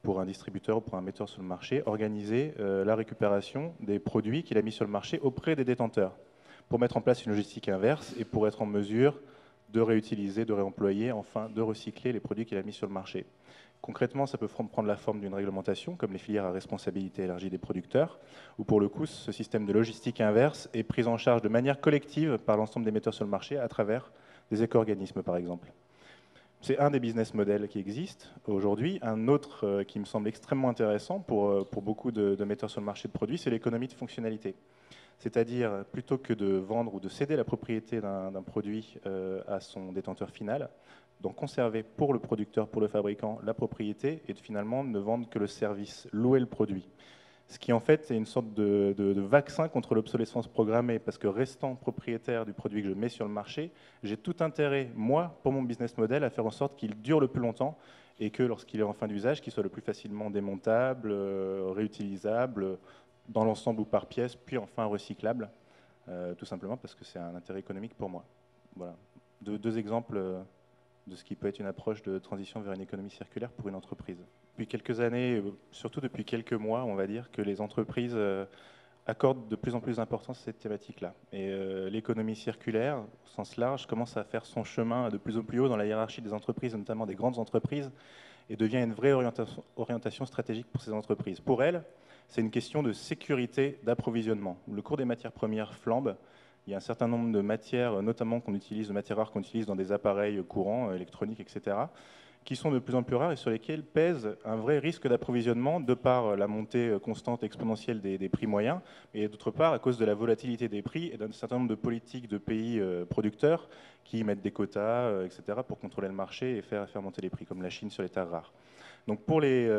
Pour un distributeur ou pour un metteur sur le marché, organiser la récupération des produits qu'il a mis sur le marché auprès des détenteurs, pour mettre en place une logistique inverse et pour être en mesure de réutiliser, de réemployer, enfin de recycler les produits qu'il a mis sur le marché. Concrètement, ça peut prendre la forme d'une réglementation, comme les filières à responsabilité élargie des producteurs, où pour le coup, ce système de logistique inverse est pris en charge de manière collective par l'ensemble des metteurs sur le marché à travers des éco-organismes, par exemple. C'est un des business models qui existent aujourd'hui. Un autre qui me semble extrêmement intéressant pour beaucoup de metteurs sur le marché de produits, c'est l'économie de fonctionnalité. C'est-à-dire, plutôt que de vendre ou de céder la propriété d'un produit à son détenteur final, d'en conserver pour le producteur, pour le fabricant, la propriété et de finalement ne vendre que le service, louer le produit. Ce qui en fait est une sorte de vaccin contre l'obsolescence programmée, parce que restant propriétaire du produit que je mets sur le marché, j'ai tout intérêt, moi, pour mon business model, à faire en sorte qu'il dure le plus longtemps et que lorsqu'il est en fin d'usage, qu'il soit le plus facilement démontable, réutilisable, dans l'ensemble ou par pièce, puis enfin recyclable, tout simplement parce que c'est un intérêt économique pour moi. Voilà. deux exemples de ce qui peut être une approche de transition vers une économie circulaire pour une entreprise. Depuis quelques années, surtout depuis quelques mois, on va dire que les entreprises accordent de plus en plus d'importance à cette thématique-là. Et l'économie circulaire, au sens large, commence à faire son chemin de plus en plus haut dans la hiérarchie des entreprises, notamment des grandes entreprises, et devient une vraie orientation stratégique pour ces entreprises. Pour elles, c'est une question de sécurité d'approvisionnement. Le cours des matières premières flambe. Il y a un certain nombre de matières, notamment de matières rares qu'on utilise dans des appareils courants, électroniques, etc., qui sont de plus en plus rares et sur lesquelles pèse un vrai risque d'approvisionnement de par la montée constante exponentielle des prix moyens, et d'autre part à cause de la volatilité des prix et d'un certain nombre de politiques de pays producteurs qui mettent des quotas, etc., pour contrôler le marché et faire monter les prix, comme la Chine sur les terres rares. Donc pour les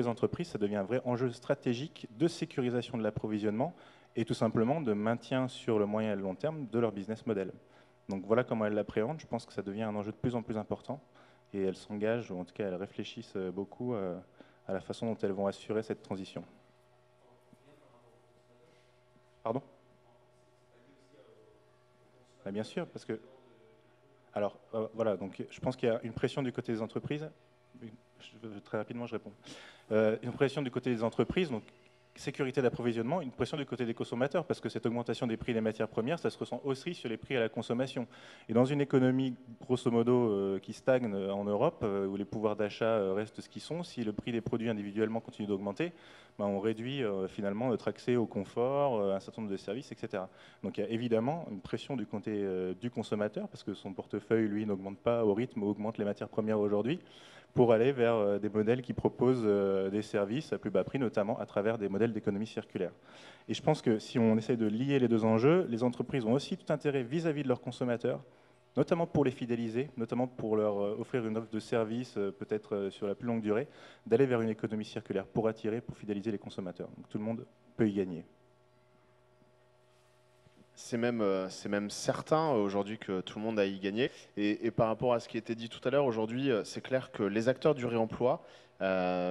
entreprises, ça devient un vrai enjeu stratégique de sécurisation de l'approvisionnement et tout simplement de maintien sur le moyen et le long terme de leur business model. Donc voilà comment elles l'appréhendent. Je pense que ça devient un enjeu de plus en plus important et elles s'engagent, ou en tout cas elles réfléchissent beaucoup à la façon dont elles vont assurer cette transition. Pardon ? Bien sûr, parce que... Alors voilà, donc je pense qu'il y a une pression du côté des entreprises. Très rapidement, je réponds. Une pression du côté des entreprises, donc sécurité d'approvisionnement, une pression du côté des consommateurs, parce que cette augmentation des prix des matières premières, ça se ressent aussi sur les prix à la consommation. Et dans une économie, grosso modo, qui stagne en Europe, où les pouvoirs d'achat restent ce qu'ils sont, si le prix des produits individuellement continue d'augmenter, ben on réduit finalement notre accès au confort, un certain nombre de services, etc. Donc il y a évidemment une pression du côté du consommateur, parce que son portefeuille, lui, n'augmente pas au rythme où augmentent les matières premières aujourd'hui, pour aller vers des modèles qui proposent des services à plus bas prix, notamment à travers des modèles d'économie circulaire. Et je pense que si on essaie de lier les deux enjeux, les entreprises ont aussi tout intérêt vis-à-vis de leurs consommateurs, notamment pour les fidéliser, notamment pour leur offrir une offre de service peut-être sur la plus longue durée, d'aller vers une économie circulaire pour attirer, pour fidéliser les consommateurs. Donc tout le monde peut y gagner. C'est même certain aujourd'hui que tout le monde a y gagné. Et par rapport à ce qui a été dit tout à l'heure, aujourd'hui, c'est clair que les acteurs du réemploi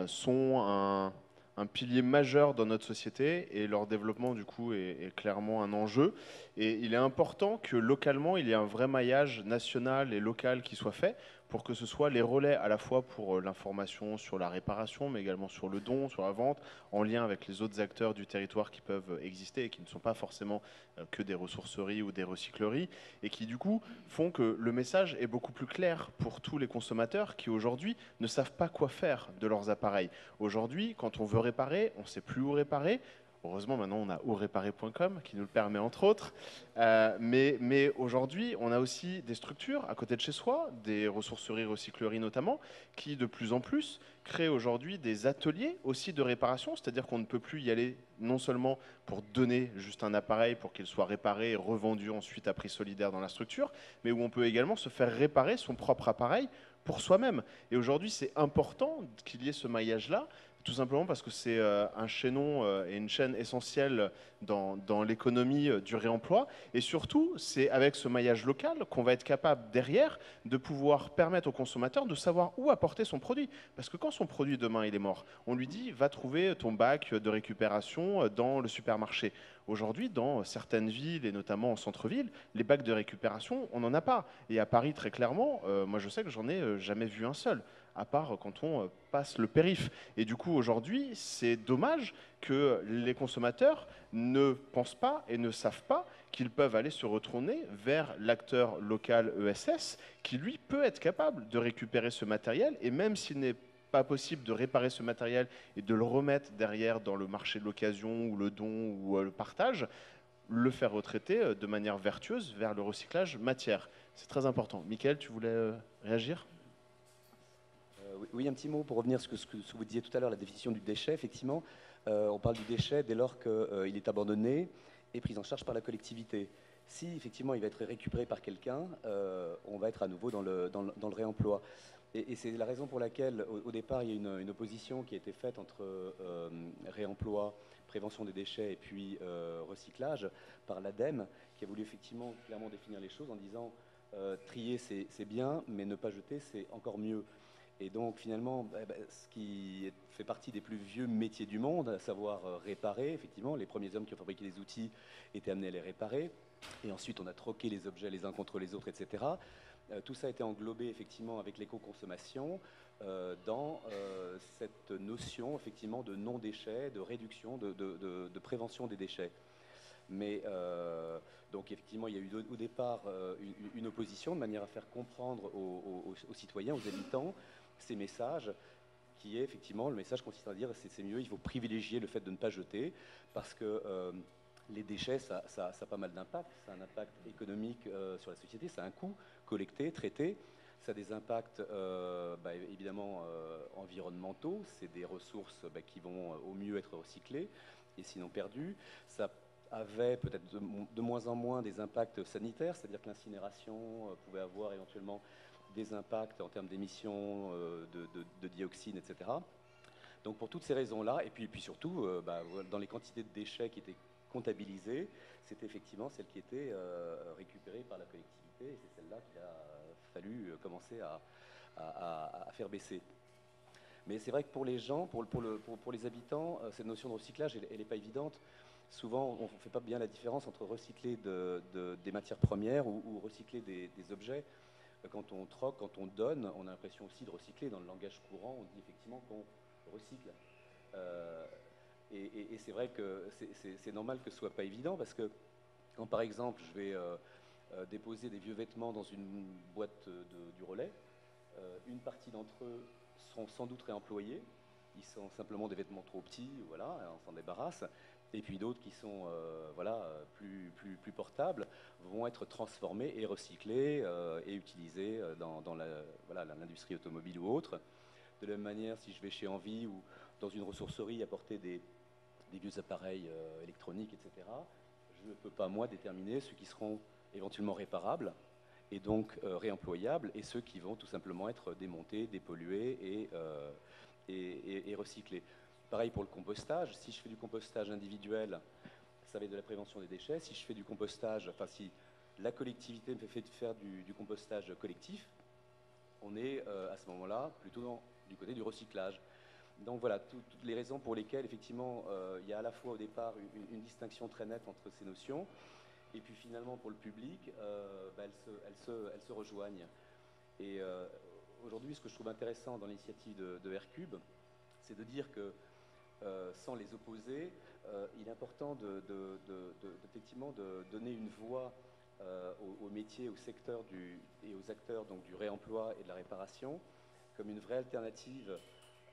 sont un pilier majeur dans notre société et leur développement, du coup, est clairement un enjeu. Et il est important que localement, il y ait un vrai maillage national et local qui soit fait pour que ce soit les relais à la fois pour l'information sur la réparation, mais également sur le don, sur la vente, en lien avec les autres acteurs du territoire qui peuvent exister et qui ne sont pas forcément que des ressourceries ou des recycleries, et qui du coup font que le message est beaucoup plus clair pour tous les consommateurs qui aujourd'hui ne savent pas quoi faire de leurs appareils. Aujourd'hui, quand on veut réparer, on ne sait plus où réparer. Heureusement, maintenant, on a ouréparer.com qui nous le permet, entre autres. Mais aujourd'hui, on a aussi des structures à côté de chez soi, des ressourceries, recycleries notamment, qui de plus en plus créent aujourd'hui des ateliers aussi de réparation. C'est-à-dire qu'on ne peut plus y aller non seulement pour donner juste un appareil pour qu'il soit réparé et revendu ensuite à prix solidaire dans la structure, mais où on peut également se faire réparer son propre appareil pour soi-même. Et aujourd'hui, c'est important qu'il y ait ce maillage-là, tout simplement parce que c'est un chaînon et une chaîne essentielle dans l'économie du réemploi. Et surtout, c'est avec ce maillage local qu'on va être capable derrière de pouvoir permettre au consommateur de savoir où apporter son produit. Parce que quand son produit demain il est mort, on lui dit va trouver ton bac de récupération dans le supermarché. Aujourd'hui, dans certaines villes et notamment en centre-ville, les bacs de récupération, on n'en a pas. Et à Paris, très clairement, moi je sais que j'en ai jamais vu un seul, à part quand on passe le périph'. Et du coup, aujourd'hui, c'est dommage que les consommateurs ne pensent pas et ne savent pas qu'ils peuvent aller se retourner vers l'acteur local ESS qui, lui, peut être capable de récupérer ce matériel. Et même s'il n'est pas possible de réparer ce matériel et de le remettre derrière dans le marché de l'occasion ou le don ou le partage, le faire retraiter de manière vertueuse vers le recyclage matière. C'est très important. Mickaël, tu voulais réagir ? Oui, un petit mot pour revenir sur ce que vous disiez tout à l'heure, la définition du déchet. Effectivement, on parle du déchet dès lors qu'il est abandonné et pris en charge par la collectivité. Si effectivement il va être récupéré par quelqu'un, on va être à nouveau dans le réemploi. Et c'est la raison pour laquelle, au départ, il y a une opposition qui a été faite entre réemploi, prévention des déchets et puis recyclage par l'ADEME, qui a voulu effectivement clairement définir les choses en disant trier c'est bien, mais ne pas jeter c'est encore mieux. Et donc finalement, ce qui fait partie des plus vieux métiers du monde, à savoir réparer, effectivement, les premiers hommes qui ont fabriqué les outils étaient amenés à les réparer, et ensuite on a troqué les objets les uns contre les autres, etc. Tout ça a été englobé effectivement avec l'éco-consommation dans cette notion effectivement de non-déchets, de réduction, de prévention des déchets. Mais donc effectivement, il y a eu au départ une opposition de manière à faire comprendre aux citoyens, aux habitants, ces messages, qui est effectivement le message consistant à dire c'est mieux, il faut privilégier le fait de ne pas jeter, parce que les déchets, ça a pas mal d'impacts. Ça a un impact économique sur la société, ça a un coût, collecté, traité. Ça a des impacts évidemment environnementaux, c'est des ressources qui vont au mieux être recyclées et sinon perdues. Ça avait peut-être de moins en moins des impacts sanitaires, c'est-à-dire que l'incinération pouvait avoir éventuellement des impacts en termes d'émissions de dioxine, etc. Donc pour toutes ces raisons-là, et puis surtout, dans les quantités de déchets qui étaient comptabilisées, c'était effectivement celle qui était récupérée par la collectivité, et c'est celle-là qu'il a fallu commencer à faire baisser. Mais c'est vrai que pour les gens, pour les habitants, cette notion de recyclage, elle n'est pas évidente. Souvent, on ne fait pas bien la différence entre recycler des matières premières ou recycler des objets. Quand on troque, quand on donne, on a l'impression aussi de recycler. Dans le langage courant, on dit effectivement qu'on recycle. Et c'est vrai que c'est normal que ce ne soit pas évident, parce que quand, par exemple, je vais déposer des vieux vêtements dans une boîte du relais, une partie d'entre eux seront sans doute réemployés. Ils sont simplement des vêtements trop petits, voilà, on s'en débarrasse. Et puis d'autres qui sont plus portables vont être transformés et recyclés et utilisés dans l'industrie automobile ou autre. De la même manière, si je vais chez Envie ou dans une ressourcerie apporter des vieux appareils électroniques, etc., je ne peux pas, moi, déterminer ceux qui seront éventuellement réparables et donc réemployables, et ceux qui vont tout simplement être démontés, dépollués et recyclés. Pareil pour le compostage. Si je fais du compostage individuel, ça va être de la prévention des déchets. Si je fais du compostage, enfin si la collectivité me fait faire du compostage collectif, on est à ce moment-là plutôt du côté du recyclage. Donc voilà, toutes les raisons pour lesquelles effectivement il y a à la fois au départ une distinction très nette entre ces notions, et puis finalement pour le public, elles se rejoignent. Et aujourd'hui, ce que je trouve intéressant dans l'initiative de R-Cube, c'est de dire que sans les opposer, il est important effectivement de donner une voix aux métiers, au secteur et aux acteurs donc, du réemploi et de la réparation comme une vraie alternative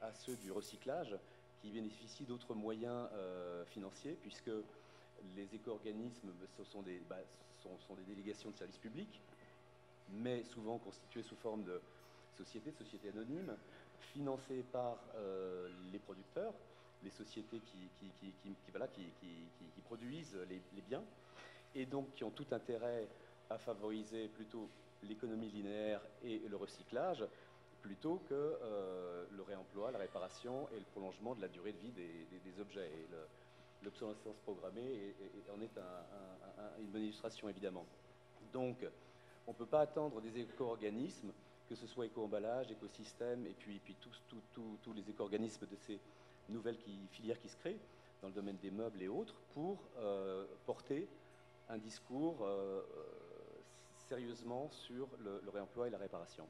à ceux du recyclage, qui bénéficient d'autres moyens financiers, puisque les éco-organismes sont des délégations de services publics, mais souvent constituées sous forme de sociétés anonymes, financées par les producteurs, les sociétés qui produisent les biens, et donc qui ont tout intérêt à favoriser plutôt l'économie linéaire et le recyclage, plutôt que le réemploi, la réparation et le prolongement de la durée de vie des objets. Et l'obsolescence programmée en est une bonne illustration, évidemment. Donc, on ne peut pas attendre des éco-organismes, que ce soit éco-emballage, écosystème, et puis tous les éco-organismes de ces nouvelles filières qui se créent dans le domaine des meubles et autres, pour porter un discours sérieusement sur le réemploi et la réparation.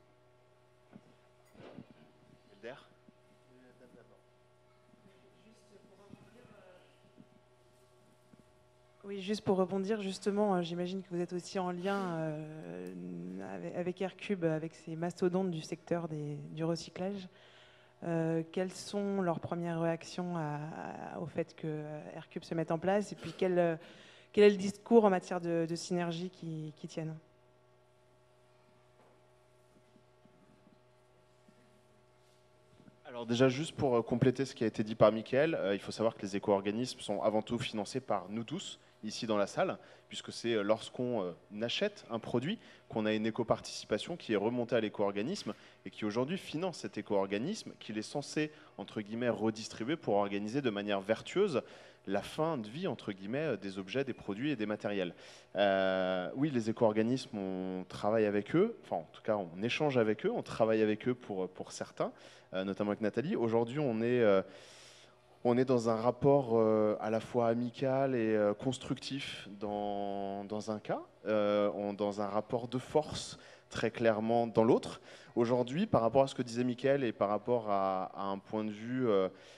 Elder ? Oui, juste pour rebondir, justement, j'imagine que vous êtes aussi en lien avec R-Cube, avec ces mastodontes du secteur du recyclage. Quelles sont leurs premières réactions au fait que R-Cube se mette en place, et puis quel est le discours en matière de synergie qui tiennent ? Alors déjà, juste pour compléter ce qui a été dit par Mickaël, il faut savoir que les éco-organismes sont avant tout financés par nous tous, ici dans la salle, puisque c'est lorsqu'on achète un produit qu'on a une éco-participation qui est remontée à l'éco-organisme et qui aujourd'hui finance cet éco-organisme qu'il est censé, entre guillemets, redistribuer pour organiser de manière vertueuse la fin de vie, entre guillemets, des objets, des produits et des matériels. Oui, les éco-organismes, on travaille avec eux, enfin en tout cas on échange avec eux, on travaille avec eux pour certains, notamment avec Nathalie. Aujourd'hui, on est dans un rapport à la fois amical et constructif dans un cas, dans un rapport de force très clairement dans l'autre. Aujourd'hui, par rapport à ce que disait Mickaël et par rapport à un point de vue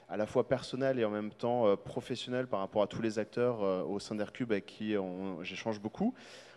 à la fois personnel et en même temps professionnel par rapport à tous les acteurs au sein d'Aircube avec qui j'échange beaucoup,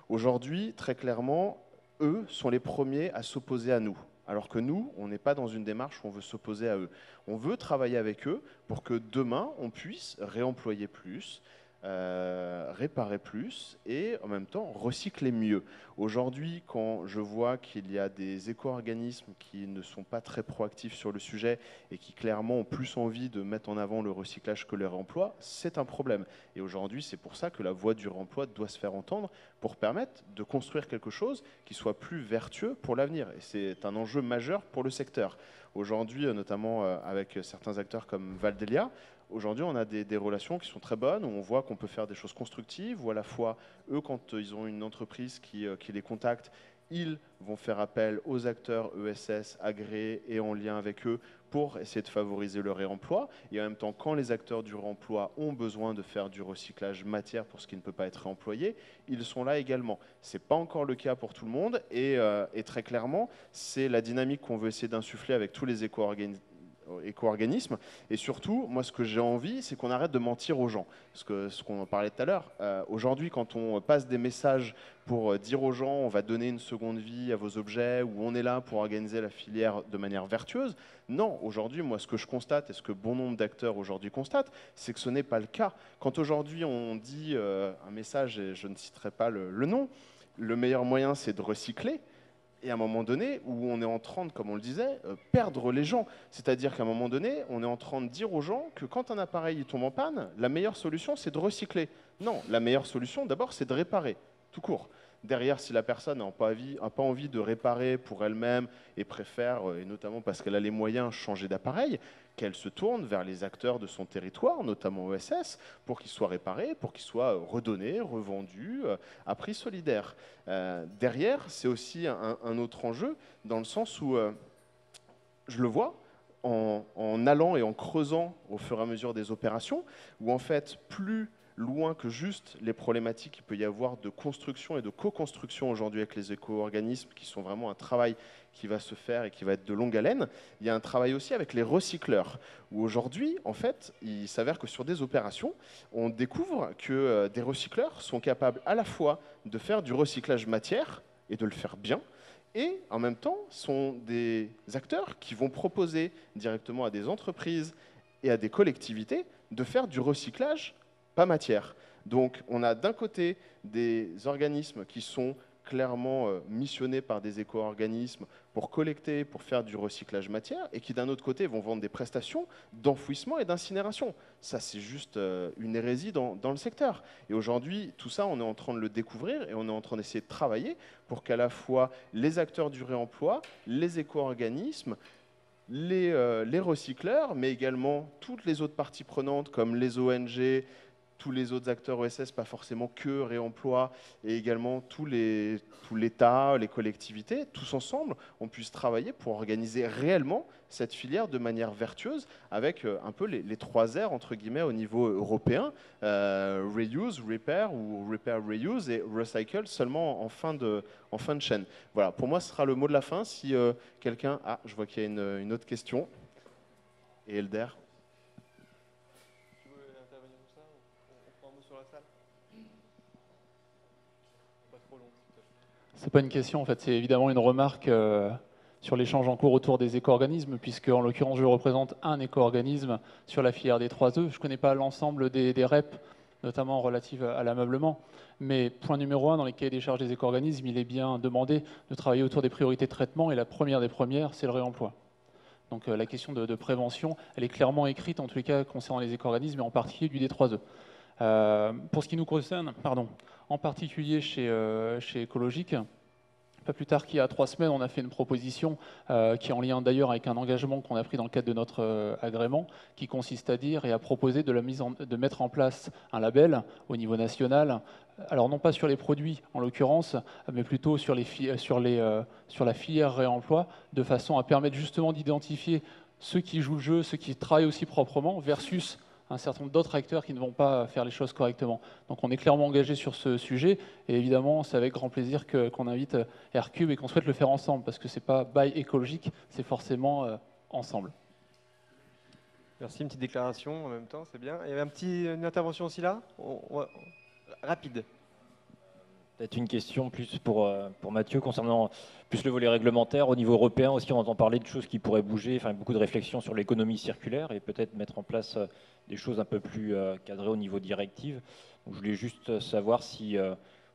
aujourd'hui, très clairement, eux sont les premiers à s'opposer à nous. Alors que nous, on n'est pas dans une démarche où on veut s'opposer à eux. On veut travailler avec eux pour que demain, on puisse réemployer plus, réparer plus et en même temps recycler mieux. Aujourd'hui, quand je vois qu'il y a des éco-organismes qui ne sont pas très proactifs sur le sujet et qui clairement ont plus envie de mettre en avant le recyclage que le réemploi, c'est un problème. Et aujourd'hui, c'est pour ça que la voix du réemploi doit se faire entendre pour permettre de construire quelque chose qui soit plus vertueux pour l'avenir. Et c'est un enjeu majeur pour le secteur. Aujourd'hui, notamment avec certains acteurs comme Valdelia, aujourd'hui, on a des relations qui sont très bonnes, où on voit qu'on peut faire des choses constructives, où à la fois, eux, quand ils ont une entreprise qui les contacte, ils vont faire appel aux acteurs ESS agréés et en lien avec eux pour essayer de favoriser le réemploi. Et en même temps, quand les acteurs du réemploi ont besoin de faire du recyclage matière pour ce qui ne peut pas être réemployé, ils sont là également. Ce n'est pas encore le cas pour tout le monde et très clairement, c'est la dynamique qu'on veut essayer d'insuffler avec tous les éco-organismes. Et surtout, moi, ce que j'ai envie, c'est qu'on arrête de mentir aux gens. Parce que ce qu'on en parlait tout à l'heure, aujourd'hui, quand on passe des messages pour dire aux gens on va donner une seconde vie à vos objets ou on est là pour organiser la filière de manière vertueuse, non, aujourd'hui, moi, ce que je constate et ce que bon nombre d'acteurs aujourd'hui constatent, c'est que ce n'est pas le cas. Quand aujourd'hui, on dit un message, et je ne citerai pas le nom, le meilleur moyen, c'est de recycler. Et à un moment donné, où on est en train de, comme on le disait, perdre les gens. C'est-à-dire qu'à un moment donné, on est en train de dire aux gens que quand un appareil il tombe en panne, la meilleure solution, c'est de recycler. Non, la meilleure solution, d'abord, c'est de réparer, tout court. Derrière, si la personne n'a pas envie de réparer pour elle-même et préfère, et notamment parce qu'elle a les moyens, changer d'appareil, qu'elle se tourne vers les acteurs de son territoire, notamment ESS, pour qu'ils soient réparés, pour qu'ils soient redonnés, revendus à prix solidaire. Derrière, c'est aussi un autre enjeu, dans le sens où je le vois, en allant et en creusant au fur et à mesure des opérations, où en fait, plus loin que juste les problématiques qu'il peut y avoir de construction et de co-construction aujourd'hui avec les éco-organismes, qui sont vraiment un travail qui va se faire et qui va être de longue haleine, il y a un travail aussi avec les recycleurs, où aujourd'hui, en fait, il s'avère que sur des opérations, on découvre que des recycleurs sont capables à la fois de faire du recyclage matière et de le faire bien, et en même temps, sont des acteurs qui vont proposer directement à des entreprises et à des collectivités de faire du recyclage pas matière. Donc on a d'un côté des organismes qui sont clairement missionnés par des éco-organismes pour collecter, pour faire du recyclage matière, et qui d'un autre côté vont vendre des prestations d'enfouissement et d'incinération. Ça, c'est juste une hérésie dans le secteur. Et aujourd'hui, tout ça, on est en train de le découvrir et on est en train d'essayer de travailler pour qu'à la fois les acteurs du réemploi, les éco-organismes, les recycleurs, mais également toutes les autres parties prenantes comme les ONG, tous les autres acteurs ESS, pas forcément que réemploi, et également tout l'État, les collectivités, tous ensemble, on puisse travailler pour organiser réellement cette filière de manière vertueuse avec un peu les 3 R, entre guillemets, au niveau européen, reuse, repair ou repair, reuse, et recycle seulement en fin de chaîne. Voilà, pour moi, ce sera le mot de la fin. Si quelqu'un... Ah, je vois qu'il y a une autre question. Et Elder. C'est pas une question, en fait, c'est évidemment une remarque sur l'échange en cours autour des éco-organismes, puisque en l'occurrence je représente un éco-organisme sur la filière des 3E. Je ne connais pas l'ensemble des REP, notamment relatives à l'ameublement, mais point numéro 1, dans les cahiers des charges des éco-organismes, il est bien demandé de travailler autour des priorités de traitement, et la première des premières, c'est le réemploi. Donc la question de prévention, elle est clairement écrite, en tous les cas concernant les éco-organismes, et en particulier du D3E. Pour ce qui nous concerne, en particulier chez Écologique, pas plus tard qu'il y a 3 semaines, on a fait une proposition qui est en lien d'ailleurs avec un engagement qu'on a pris dans le cadre de notre agrément, qui consiste à dire et à proposer de mettre en place un label au niveau national, alors non pas sur les produits en l'occurrence, mais plutôt sur la filière réemploi, de façon à permettre justement d'identifier ceux qui jouent le jeu, ceux qui travaillent aussi proprement, versus un certain nombre d'autres acteurs qui ne vont pas faire les choses correctement. Donc on est clairement engagé sur ce sujet, et évidemment c'est avec grand plaisir qu'on invite R-Cube et qu'on souhaite le faire ensemble, parce que c'est pas by écologique, c'est forcément ensemble. Merci, une petite déclaration en même temps, c'est bien. Il y avait une intervention aussi là, rapide. Peut-être une question plus pour Mathieu concernant plus le volet réglementaire. Au niveau européen aussi, on entend parler de choses qui pourraient bouger, enfin beaucoup de réflexions sur l'économie circulaire et peut-être mettre en place des choses un peu plus cadrées au niveau directive. Donc, je voulais juste savoir si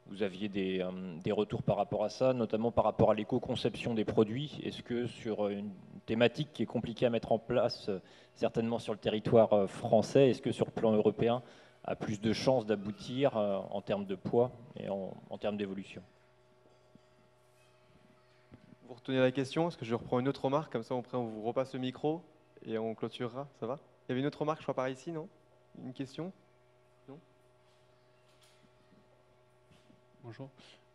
vous aviez des retours par rapport à ça, notamment par rapport à l'éco-conception des produits. Est-ce que sur une thématique qui est compliquée à mettre en place, certainement sur le territoire français, est-ce que sur le plan européen, a plus de chances d'aboutir en termes de poids et en termes d'évolution? Vous retenez la question, est-ce que je reprends une autre remarque, comme ça après on vous repasse le micro et on clôturera, ça va? Il y avait une autre remarque, je crois par ici, non? Une question? Non? Bonjour.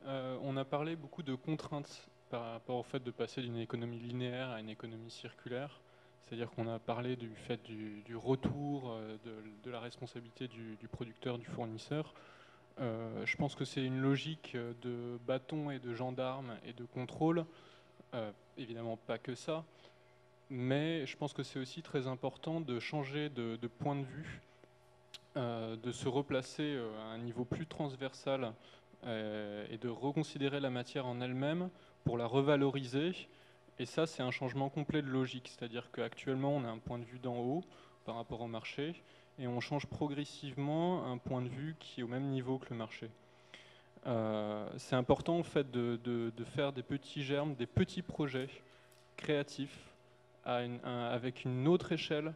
On a parlé beaucoup de contraintes par rapport au fait de passer d'une économie linéaire à une économie circulaire. C'est-à-dire qu'on a parlé du fait du retour, de la responsabilité du producteur, du fournisseur. Je pense que c'est une logique de bâton et de gendarme et de contrôle. Évidemment pas que ça, mais je pense que c'est aussi très important de changer de point de vue, de se replacer à un niveau plus transversal et de reconsidérer la matière en elle-même pour la revaloriser. Et ça, c'est un changement complet de logique, c'est-à-dire qu'actuellement, on a un point de vue d'en haut par rapport au marché, et on change progressivement un point de vue qui est au même niveau que le marché. C'est important en fait de faire des petits germes, des petits projets créatifs avec une autre échelle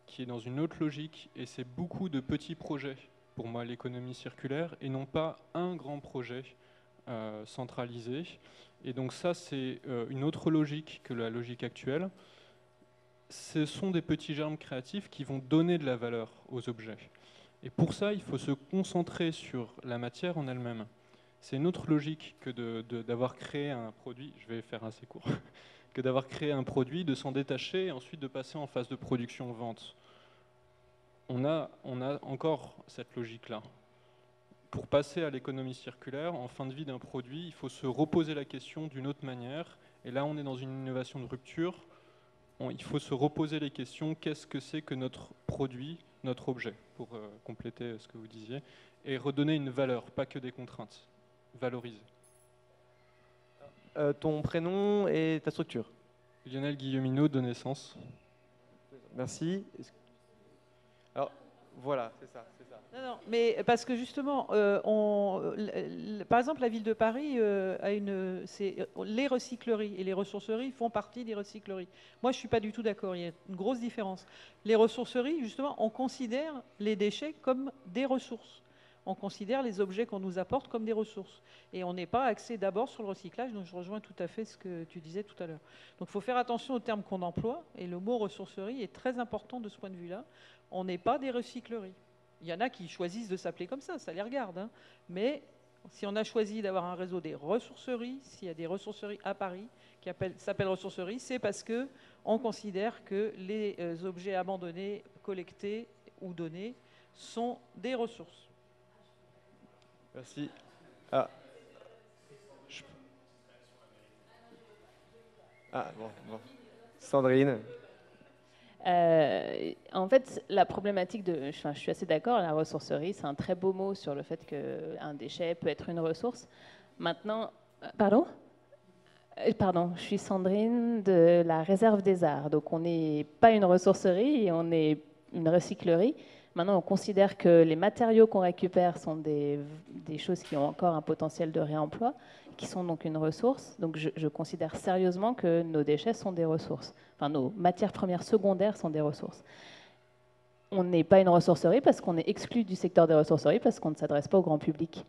qui est dans une autre logique, et c'est beaucoup de petits projets pour moi l'économie circulaire, et non pas un grand projet centralisé. Et donc ça, c'est une autre logique que la logique actuelle. Ce sont des petits germes créatifs qui vont donner de la valeur aux objets. Et pour ça, il faut se concentrer sur la matière en elle-même. C'est une autre logique que d'avoir créé un produit, je vais faire assez court, que d'avoir créé un produit, de s'en détacher et ensuite de passer en phase de production-vente. On a encore cette logique-là. Pour passer à l'économie circulaire, en fin de vie d'un produit, il faut se reposer la question d'une autre manière. Et là, on est dans une innovation de rupture. Il faut se reposer les questions, qu'est-ce que c'est que notre produit, notre objet, pour compléter ce que vous disiez, et redonner une valeur, pas que des contraintes. Valoriser. Ton prénom et ta structure? Lionel Guilleminot, de naissance. Merci. Alors, voilà, c'est ça. Non, mais parce que justement, par exemple, la ville de Paris les recycleries et les ressourceries font partie des recycleries. Moi, je ne suis pas du tout d'accord, il y a une grosse différence. Les ressourceries, justement, on considère les déchets comme des ressources. On considère les objets qu'on nous apporte comme des ressources. Et on n'est pas axé d'abord sur le recyclage, donc je rejoins tout à fait ce que tu disais tout à l'heure. Donc il faut faire attention aux termes qu'on emploie, et le mot ressourcerie est très important de ce point de vue-là. On n'est pas des recycleries. Il y en a qui choisissent de s'appeler comme ça les regarde. Hein. Mais si on a choisi d'avoir un réseau des ressourceries, s'il y a des ressourceries à Paris qui s'appellent ressourceries, c'est parce qu'on considère que les objets abandonnés, collectés ou donnés sont des ressources. Merci. Bon. Sandrine. En fait, la problématique je suis assez d'accord, la ressourcerie, c'est un très beau mot sur le fait qu'un déchet peut être une ressource. Maintenant, pardon, je suis Sandrine de la Réserve des Arts. Donc, on n'est pas une ressourcerie, on est une recyclerie. Maintenant, on considère que les matériaux qu'on récupère sont des choses qui ont encore un potentiel de réemploi, qui sont donc une ressource. Donc, je considère sérieusement que nos déchets sont des ressources. Enfin, nos matières premières secondaires sont des ressources. on n'est pas une ressourcerie parce qu'on est exclu du secteur des ressourceries parce qu'on ne s'adresse pas au grand public.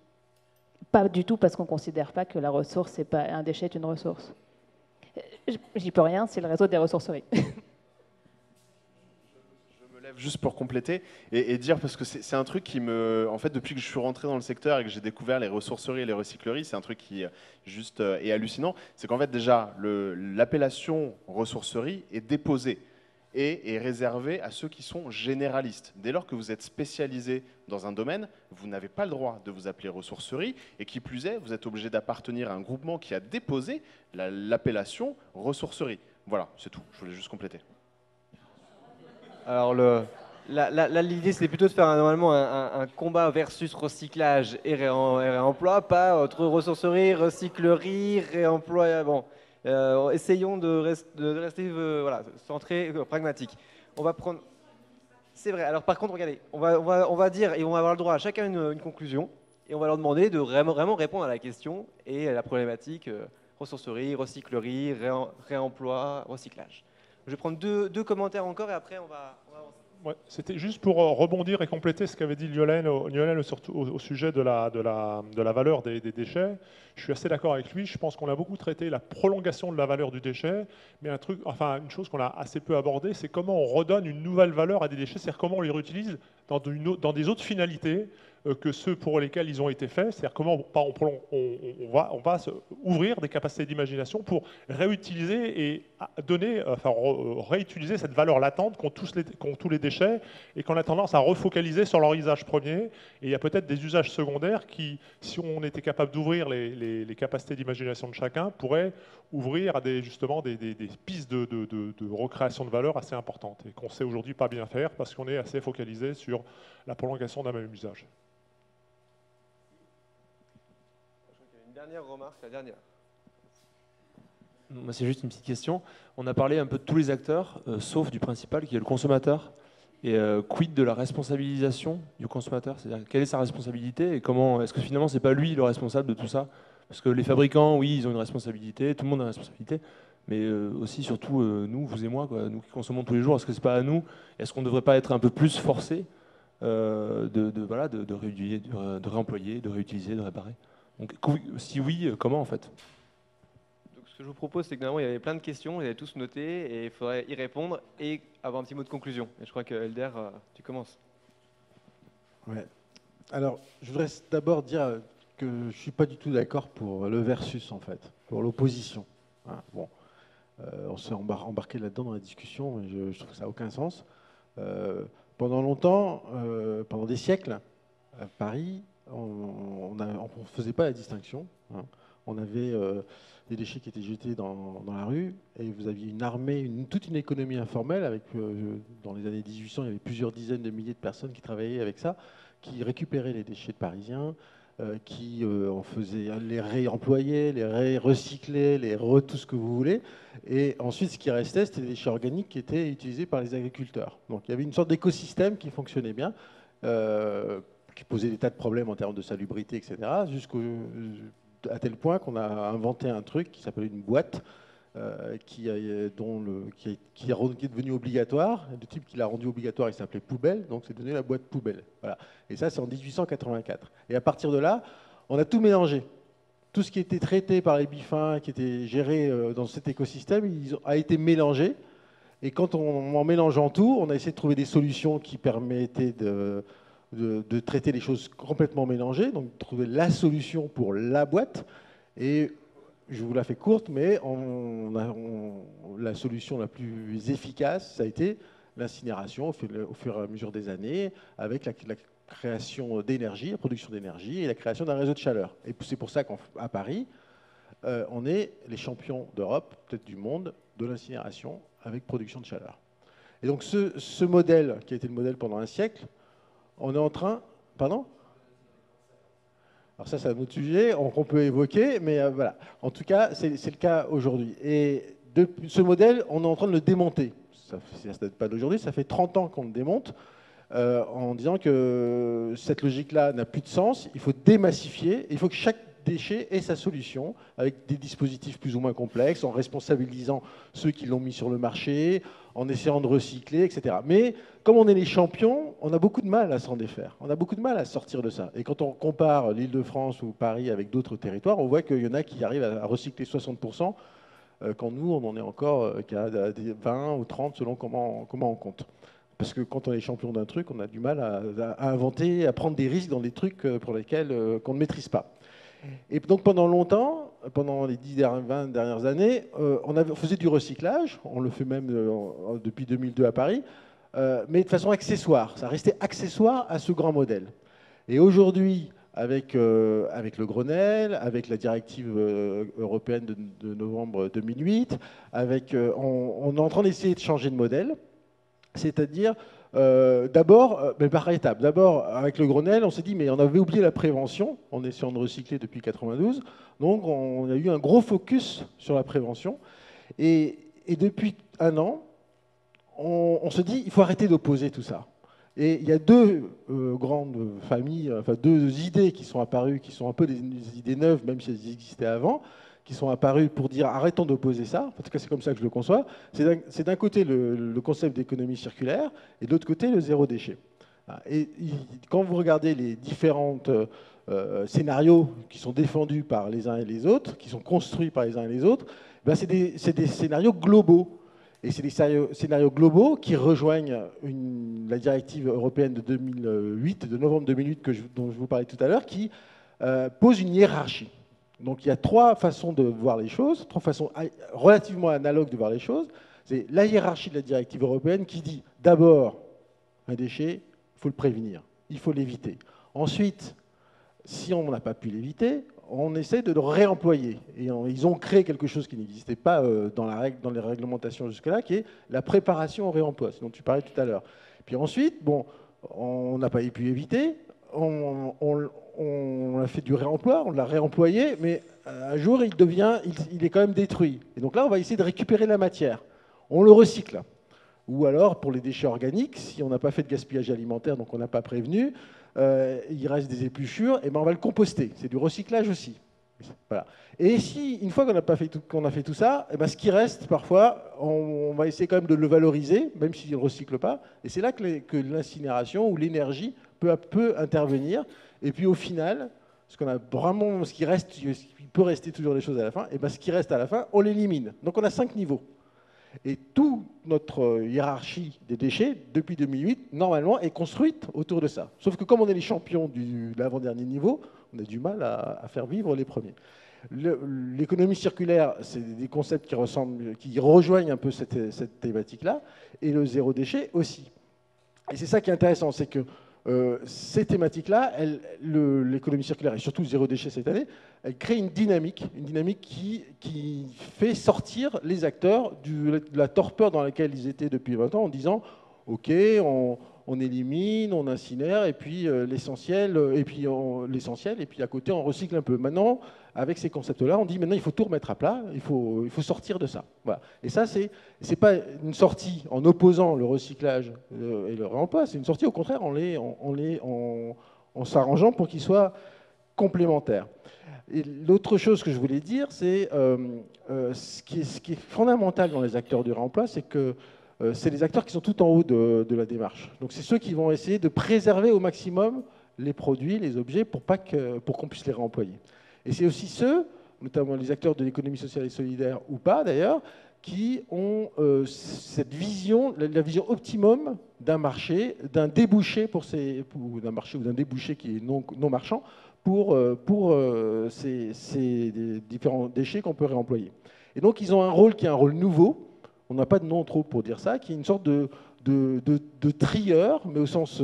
Pas du tout parce qu'on ne considère pas que la ressource, c'est pas un déchet est une ressource. J'y peux rien, c'est le réseau des ressourceries. Juste pour compléter et dire, parce que c'est un truc qui me... En fait, depuis que je suis rentré dans le secteur et que j'ai découvert les ressourceries et les recycleries, c'est un truc qui juste est hallucinant. C'est qu'en fait, déjà, l'appellation ressourcerie est déposée et est réservée à ceux qui sont généralistes. Dès lors que vous êtes spécialisé dans un domaine, vous n'avez pas le droit de vous appeler ressourcerie et qui plus est, vous êtes obligé d'appartenir à un groupement qui a déposé l'appellation ressourcerie. Voilà, c'est tout. Je voulais juste compléter. Alors l'idée c'était plutôt de faire normalement un combat versus recyclage et réemploi, pas entre ressourcerie, recyclerie, réemploi. Bon, essayons de rester voilà, centré, pragmatique. On va prendre. C'est vrai. Alors par contre, regardez, on va dire et on va avoir le droit à chacun une conclusion et on va leur demander de vraiment répondre à la question et à la problématique ressourcerie, recyclerie, réemploi, recyclage. Je vais prendre deux commentaires encore et après on va avancer. Ouais, c'était juste pour rebondir et compléter ce qu'avait dit Lionel au sujet de la valeur des déchets. Je suis assez d'accord avec lui. Je pense qu'on a beaucoup traité la prolongation de la valeur du déchet, mais une chose qu'on a assez peu abordée, c'est comment on redonne une nouvelle valeur à des déchets, c'est-à-dire comment on les réutilise dans des autres finalités que ceux pour lesquels ils ont été faits. C'est-à-dire comment on va ouvrir des capacités d'imagination pour réutiliser et réutiliser cette valeur latente qu'ont tous les déchets et qu'on a tendance à refocaliser sur leur usage premier. Et il y a peut-être des usages secondaires qui, si on était capable d'ouvrir les capacités d'imagination de chacun, pourraient ouvrir à des pistes de recréation de valeur assez importantes et qu'on ne sait aujourd'hui pas bien faire parce qu'on est assez focalisé sur la prolongation d'un même usage. Une dernière remarque, la dernière. Moi, c'est juste une petite question. On a parlé un peu de tous les acteurs, sauf du principal qui est le consommateur. Et quid de la responsabilisation du consommateur? C'est-à-dire, quelle est sa responsabilité et comment est-ce que finalement, c'est pas lui le responsable de tout ça? Parce que les fabricants, oui, ils ont une responsabilité, tout le monde a une responsabilité, mais aussi, surtout, nous, vous et moi, quoi, nous qui consommons tous les jours, est-ce que c'est pas à nous? Est-ce qu'on ne devrait pas être un peu plus forcé de réemployer, de réutiliser, de réparer? Donc, si oui, comment en fait? Donc, ce que je vous propose, c'est que normalement, il y avait plein de questions, vous avez tous noté, et il faudrait y répondre et avoir un petit mot de conclusion. Et je crois que Elder, tu commences. Ouais. Alors, je voudrais d'abord dire que je ne suis pas du tout d'accord pour le versus, en fait, pour l'opposition. Hein, bon. On s'est embarqué là-dedans dans la discussion, mais je trouve que ça n'a aucun sens. Pendant longtemps, pendant des siècles, à Paris, on ne faisait pas la distinction. Hein. On avait des déchets qui étaient jetés dans la rue et vous aviez une armée, toute une économie informelle. Avec, dans les années 1800, il y avait plusieurs dizaines de milliers de personnes qui travaillaient avec ça, qui récupéraient les déchets de Parisiens, qui en faisaient, les réemployaient, les recyclaient, tout ce que vous voulez. Et ensuite, ce qui restait, c'était des déchets organiques qui étaient utilisés par les agriculteurs. Donc il y avait une sorte d'écosystème qui fonctionnait bien, qui posait des tas de problèmes en termes de salubrité, etc., à tel point qu'on a inventé un truc qui s'appelle une boîte, qui est devenu obligatoire. Le type qui l'a rendu obligatoire, il s'appelait poubelle, donc c'est devenu la boîte poubelle. Voilà. Et ça, c'est en 1884. Et à partir de là, on a tout mélangé. Tout ce qui était traité par les BIFIN, qui était géré dans cet écosystème, a été mélangé. Et quand en mélangeant tout, on a essayé de trouver des solutions qui permettaient de traiter les choses complètement mélangées, donc de trouver la solution pour la boîte. Et je vous la fais courte, mais la solution la plus efficace, ça a été l'incinération au fur et à mesure des années, avec la création d'énergie, la production d'énergie et la création d'un réseau de chaleur. Et c'est pour ça qu'à Paris, on est les champions d'Europe, peut-être du monde, de l'incinération avec production de chaleur. Et donc ce modèle, qui a été le modèle pendant un siècle, on est en train... Pardon ? Alors ça, c'est un autre sujet qu'on peut évoquer, mais voilà. En tout cas, c'est le cas aujourd'hui. Et ce modèle, on est en train de le démonter. Ça ne date pas d'aujourd'hui, ça fait 30 ans qu'on le démonte, en disant que cette logique-là n'a plus de sens, il faut démassifier, il faut que chaque déchet est sa solution, avec des dispositifs plus ou moins complexes, en responsabilisant ceux qui l'ont mis sur le marché, en essayant de recycler, etc. Mais comme on est les champions, on a beaucoup de mal à s'en défaire. On a beaucoup de mal à sortir de ça. Et quand on compare l'Île-de-France ou Paris avec d'autres territoires, on voit qu'il y en a qui arrivent à recycler 60%, quand nous, on en est encore qu'à 20 ou 30 selon comment on compte. Parce que quand on est champion d'un truc, on a du mal à inventer, à prendre des risques dans des trucs pour lesquels qu'on ne maîtrise pas. Et donc pendant longtemps, pendant les 20 dernières années, on faisait du recyclage, on le fait même depuis 2002 à Paris, mais de façon accessoire. Ça restait accessoire à ce grand modèle. Et aujourd'hui, avec le Grenelle, avec la directive européenne de novembre 2008, on est en train d'essayer de changer de modèle. C'est-à-dire, d'abord, mais par étapes. D'abord, avec le Grenelle, on s'est dit, mais on avait oublié la prévention, en essayant de recycler depuis 92. Donc, on a eu un gros focus sur la prévention. Et depuis un an, on se dit, il faut arrêter d'opposer tout ça. Et il y a deux grandes familles, enfin deux idées qui sont apparues, qui sont un peu des idées neuves, même si elles existaient avant, qui sont apparus pour dire arrêtons d'opposer ça. En tout cas, c'est comme ça que je le conçois. C'est d'un côté le concept d'économie circulaire et de l'autre côté le zéro déchet. Et quand vous regardez les différents scénarios qui sont défendus par les uns et les autres, qui sont construits par les uns et les autres, ben c'est des scénarios globaux. Et c'est des scénarios globaux qui rejoignent la directive européenne de 2008, de novembre 2008 dont je vous parlais tout à l'heure, qui pose une hiérarchie. Donc il y a trois façons de voir les choses, trois façons relativement analogues de voir les choses. C'est la hiérarchie de la directive européenne qui dit d'abord, un déchet, il faut le prévenir, il faut l'éviter. Ensuite, si on n'a pas pu l'éviter, on essaie de le réemployer. Et ils ont créé quelque chose qui n'existait pas dans les réglementations jusque-là, qui est la préparation au réemploi, ce dont tu parlais tout à l'heure. Puis ensuite, bon, on n'a pas pu éviter, on a fait du réemploi, on l'a réemployé, mais un jour, il est quand même détruit. Et donc là, on va essayer de récupérer la matière. On le recycle. Ou alors, pour les déchets organiques, si on n'a pas fait de gaspillage alimentaire, donc on n'a pas prévenu, il reste des épluchures, et ben on va le composter. C'est du recyclage aussi. Voilà. Et si, une fois qu'on a fait tout ça, et ben ce qui reste, parfois, on va essayer quand même de le valoriser, même s'il ne le recycle pas. Et c'est là que l'incinération ou l'énergie peu à peu intervenir. Et puis au final, ce qui reste, il peut rester toujours des choses à la fin, et ben ce qui reste à la fin, on l'élimine. Donc on a 5 niveaux. Et toute notre hiérarchie des déchets, depuis 2008, normalement, est construite autour de ça. Sauf que comme on est les champions de l'avant-dernier niveau, on a du mal à faire vivre les premiers. L'économie circulaire, c'est des concepts qui rejoignent un peu cette thématique-là, et le zéro déchet aussi. Et c'est ça qui est intéressant, c'est que ces thématiques-là, l'économie circulaire et surtout le zéro déchet cette année, elle crée une dynamique qui fait sortir les acteurs de la torpeur dans laquelle ils étaient depuis 20 ans en disant « Ok, on élimine, on incinère, et puis l'essentiel, et puis à côté on recycle un peu. » Maintenant, avec ces concepts-là, on dit maintenant il faut tout remettre à plat, il faut sortir de ça. Voilà. Et ça, c'est pas une sortie en opposant le recyclage et le réemploi, c'est une sortie au contraire en s'arrangeant pour qu'ils soient complémentaires. Et l'autre chose que je voulais dire, c'est ce qui est fondamental dans les acteurs du réemploi, c'est que c'est les acteurs qui sont tout en haut de la démarche. Donc c'est ceux qui vont essayer de préserver au maximum les produits, les objets, pour qu'on puisse les réemployer. Et c'est aussi ceux, notamment les acteurs de l'économie sociale et solidaire ou pas d'ailleurs, qui ont cette vision, la vision optimum d'un marché, d'un débouché d'un marché ou d'un débouché qui est non marchand pour ces différents déchets qu'on peut réemployer. Et donc ils ont un rôle qui est un rôle nouveau. On n'a pas de nom trop pour dire ça, qui est une sorte de trieur, mais au sens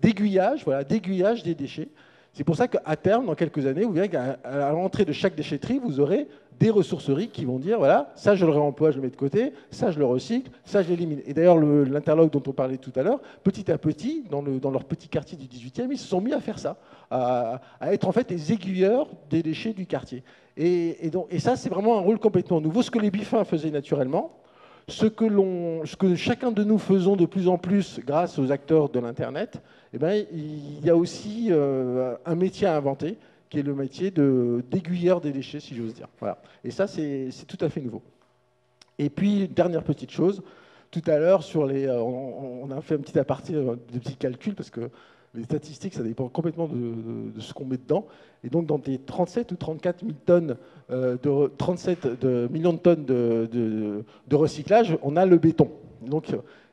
d'aiguillage, voilà, d'aiguillage des déchets. C'est pour ça qu'à terme, dans quelques années, vous verrez qu'à l'entrée de chaque déchetterie, vous aurez des ressourceries qui vont dire, voilà, ça je le réemploie, je le mets de côté, ça je le recycle, ça je l'élimine. Et d'ailleurs, l'interlogue dont on parlait tout à l'heure, petit à petit, dans leur petit quartier du 18e, ils se sont mis à faire ça, à être en fait les aiguilleurs des déchets du quartier. Et ça, c'est vraiment un rôle complètement nouveau. Ce que les bifins faisaient naturellement, Ce que chacun de nous faisons de plus en plus grâce aux acteurs de l'Internet, eh ben, il y a aussi un métier à inventer, qui est le métier d'aiguilleur des déchets, si j'ose dire. Voilà. Et ça, c'est tout à fait nouveau. Et puis, dernière petite chose, tout à l'heure, on a fait un petit aparté, des petits calculs, parce que les statistiques, ça dépend complètement de ce qu'on met dedans. Et donc, dans des 37 ou 34 000 tonnes, 37 millions de tonnes de recyclage, on a le béton.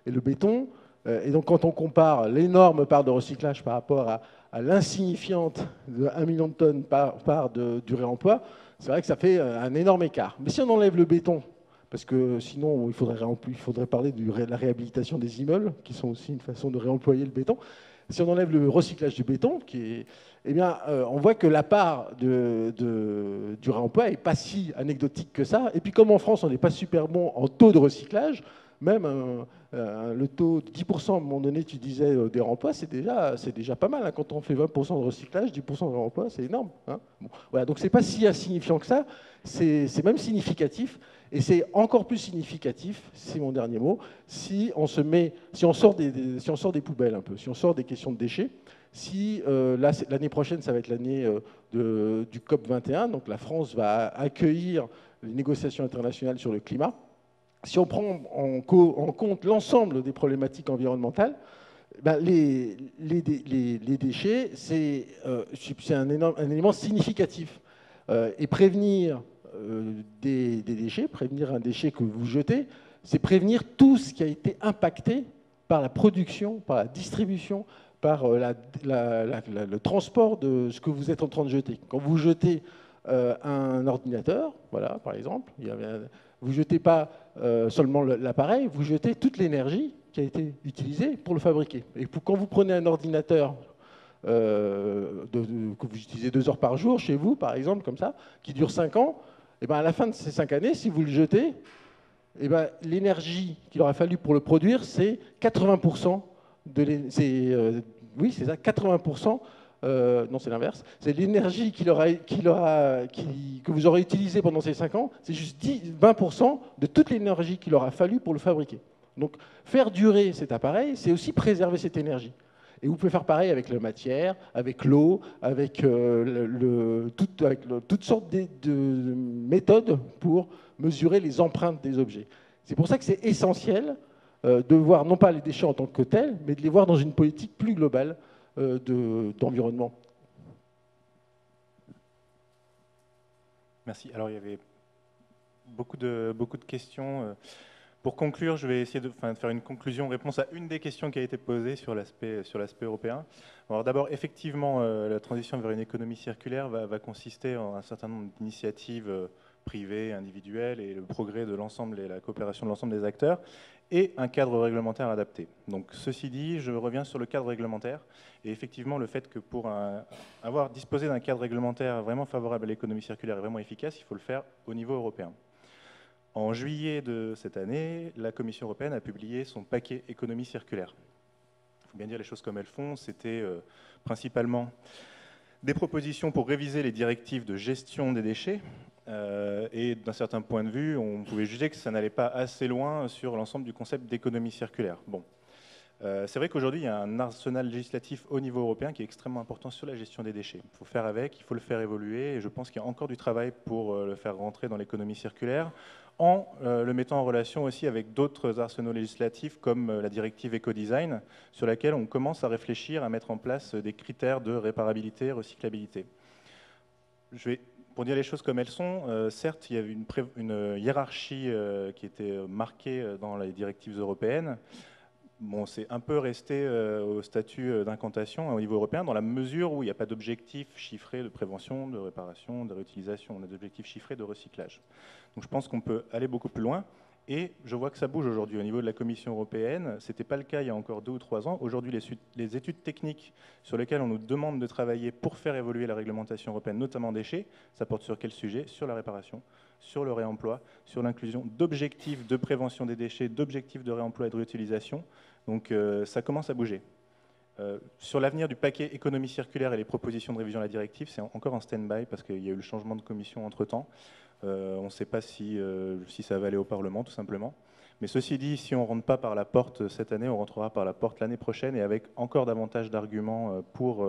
Et le béton, et donc quand on compare l'énorme part de recyclage par rapport à l'insignifiante de 1 million de tonnes part du réemploi, c'est vrai que ça fait un énorme écart. Mais si on enlève le béton, parce que sinon il faudrait parler de la réhabilitation des immeubles, qui sont aussi une façon de réemployer le béton. Si on enlève le recyclage du béton, eh bien, on voit que la part du réemploi n'est pas si anecdotique que ça. Et puis comme en France, on n'est pas super bon en taux de recyclage, même le taux de 10%, à un moment donné, tu disais, des réemplois, c'est déjà pas mal. Hein. Quand on fait 20% de recyclage, 10% de réemploi, c'est énorme. Hein. Bon, voilà, donc ce n'est pas si insignifiant que ça, c'est même significatif. Et c'est encore plus significatif, c'est mon dernier mot, si on sort des poubelles un peu, si on sort des questions de déchets, si l'année prochaine, ça va être l'année du COP 21, donc la France va accueillir les négociations internationales sur le climat. Si on prend en compte l'ensemble des problématiques environnementales, ben les déchets, c'est un élément significatif. Et prévenir des déchets, prévenir un déchet que vous jetez, c'est prévenir tout ce qui a été impacté par la production, par la distribution, par le transport de ce que vous êtes en train de jeter. Quand vous jetez un ordinateur, voilà, par exemple, vous ne jetez pas seulement l'appareil, vous jetez toute l'énergie qui a été utilisée pour le fabriquer. Et quand vous prenez un ordinateur que vous utilisez 2 heures par jour chez vous, par exemple, comme ça, qui dure 5 ans, et ben à la fin de ces 5 années, si vous le jetez, et ben l'énergie qu'il aura fallu pour le produire, c'est 80% oui, c'est ça, 80%. Non, c'est l'inverse. C'est l'énergie que vous aurez utilisée pendant ces 5 ans, c'est juste 20% de toute l'énergie qu'il aura fallu pour le fabriquer. Donc, faire durer cet appareil, c'est aussi préserver cette énergie. Et vous pouvez faire pareil avec la matière, avec l'eau, avec toutes sortes de méthodes pour mesurer les empreintes des objets. C'est pour ça que c'est essentiel de voir non pas les déchets en tant que tels, mais de les voir dans une politique plus globale d'environnement. Merci. Alors, il y avait beaucoup de questions. Pour conclure, je vais essayer de faire une conclusion, réponse à une des questions qui a été posée sur l'aspect européen. Alors d'abord, effectivement, la transition vers une économie circulaire va consister en un certain nombre d'initiatives privées, individuelles, et le progrès de l'ensemble et la coopération de l'ensemble des acteurs, et un cadre réglementaire adapté. Donc ceci dit, je reviens sur le cadre réglementaire, et effectivement le fait que pour avoir disposé d'un cadre réglementaire vraiment favorable à l'économie circulaire et vraiment efficace, il faut le faire au niveau européen. En juillet de cette année, la Commission européenne a publié son paquet économie circulaire. Il faut bien dire les choses comme elles font. C'était principalement des propositions pour réviser les directives de gestion des déchets. Et d'un certain point de vue, on pouvait juger que ça n'allait pas assez loin sur l'ensemble du concept d'économie circulaire. Bon. C'est vrai qu'aujourd'hui, il y a un arsenal législatif au niveau européen qui est extrêmement important sur la gestion des déchets. Il faut faire avec, il faut le faire évoluer, et je pense qu'il y a encore du travail pour le faire rentrer dans l'économie circulaire, en le mettant en relation aussi avec d'autres arsenaux législatifs comme la directive éco-design, sur laquelle on commence à réfléchir à mettre en place des critères de réparabilité, recyclabilité. Pour dire les choses comme elles sont, certes, il y avait une hiérarchie qui était marquée dans les directives européennes. Bon, c'est un peu resté au statut d'incantation au niveau européen, dans la mesure où il n'y a pas d'objectifs chiffrés de prévention, de réparation, de réutilisation. On a des objectifs chiffrés de recyclage. Donc je pense qu'on peut aller beaucoup plus loin. Et je vois que ça bouge aujourd'hui au niveau de la Commission européenne. Ce n'était pas le cas il y a encore 2 ou 3 ans. Aujourd'hui, les études techniques sur lesquelles on nous demande de travailler pour faire évoluer la réglementation européenne, notamment déchets, ça porte sur quel sujet? Sur la réparation, sur le réemploi, sur l'inclusion d'objectifs de prévention des déchets, d'objectifs de réemploi et de réutilisation. Donc ça commence à bouger. Sur l'avenir du paquet économie circulaire et les propositions de révision de la directive, c'est encore en stand-by parce qu'il y a eu le changement de commission entre-temps. On ne sait pas si ça va aller au Parlement, tout simplement. Mais ceci dit, si on ne rentre pas par la porte cette année, on rentrera par la porte l'année prochaine et avec encore davantage d'arguments pour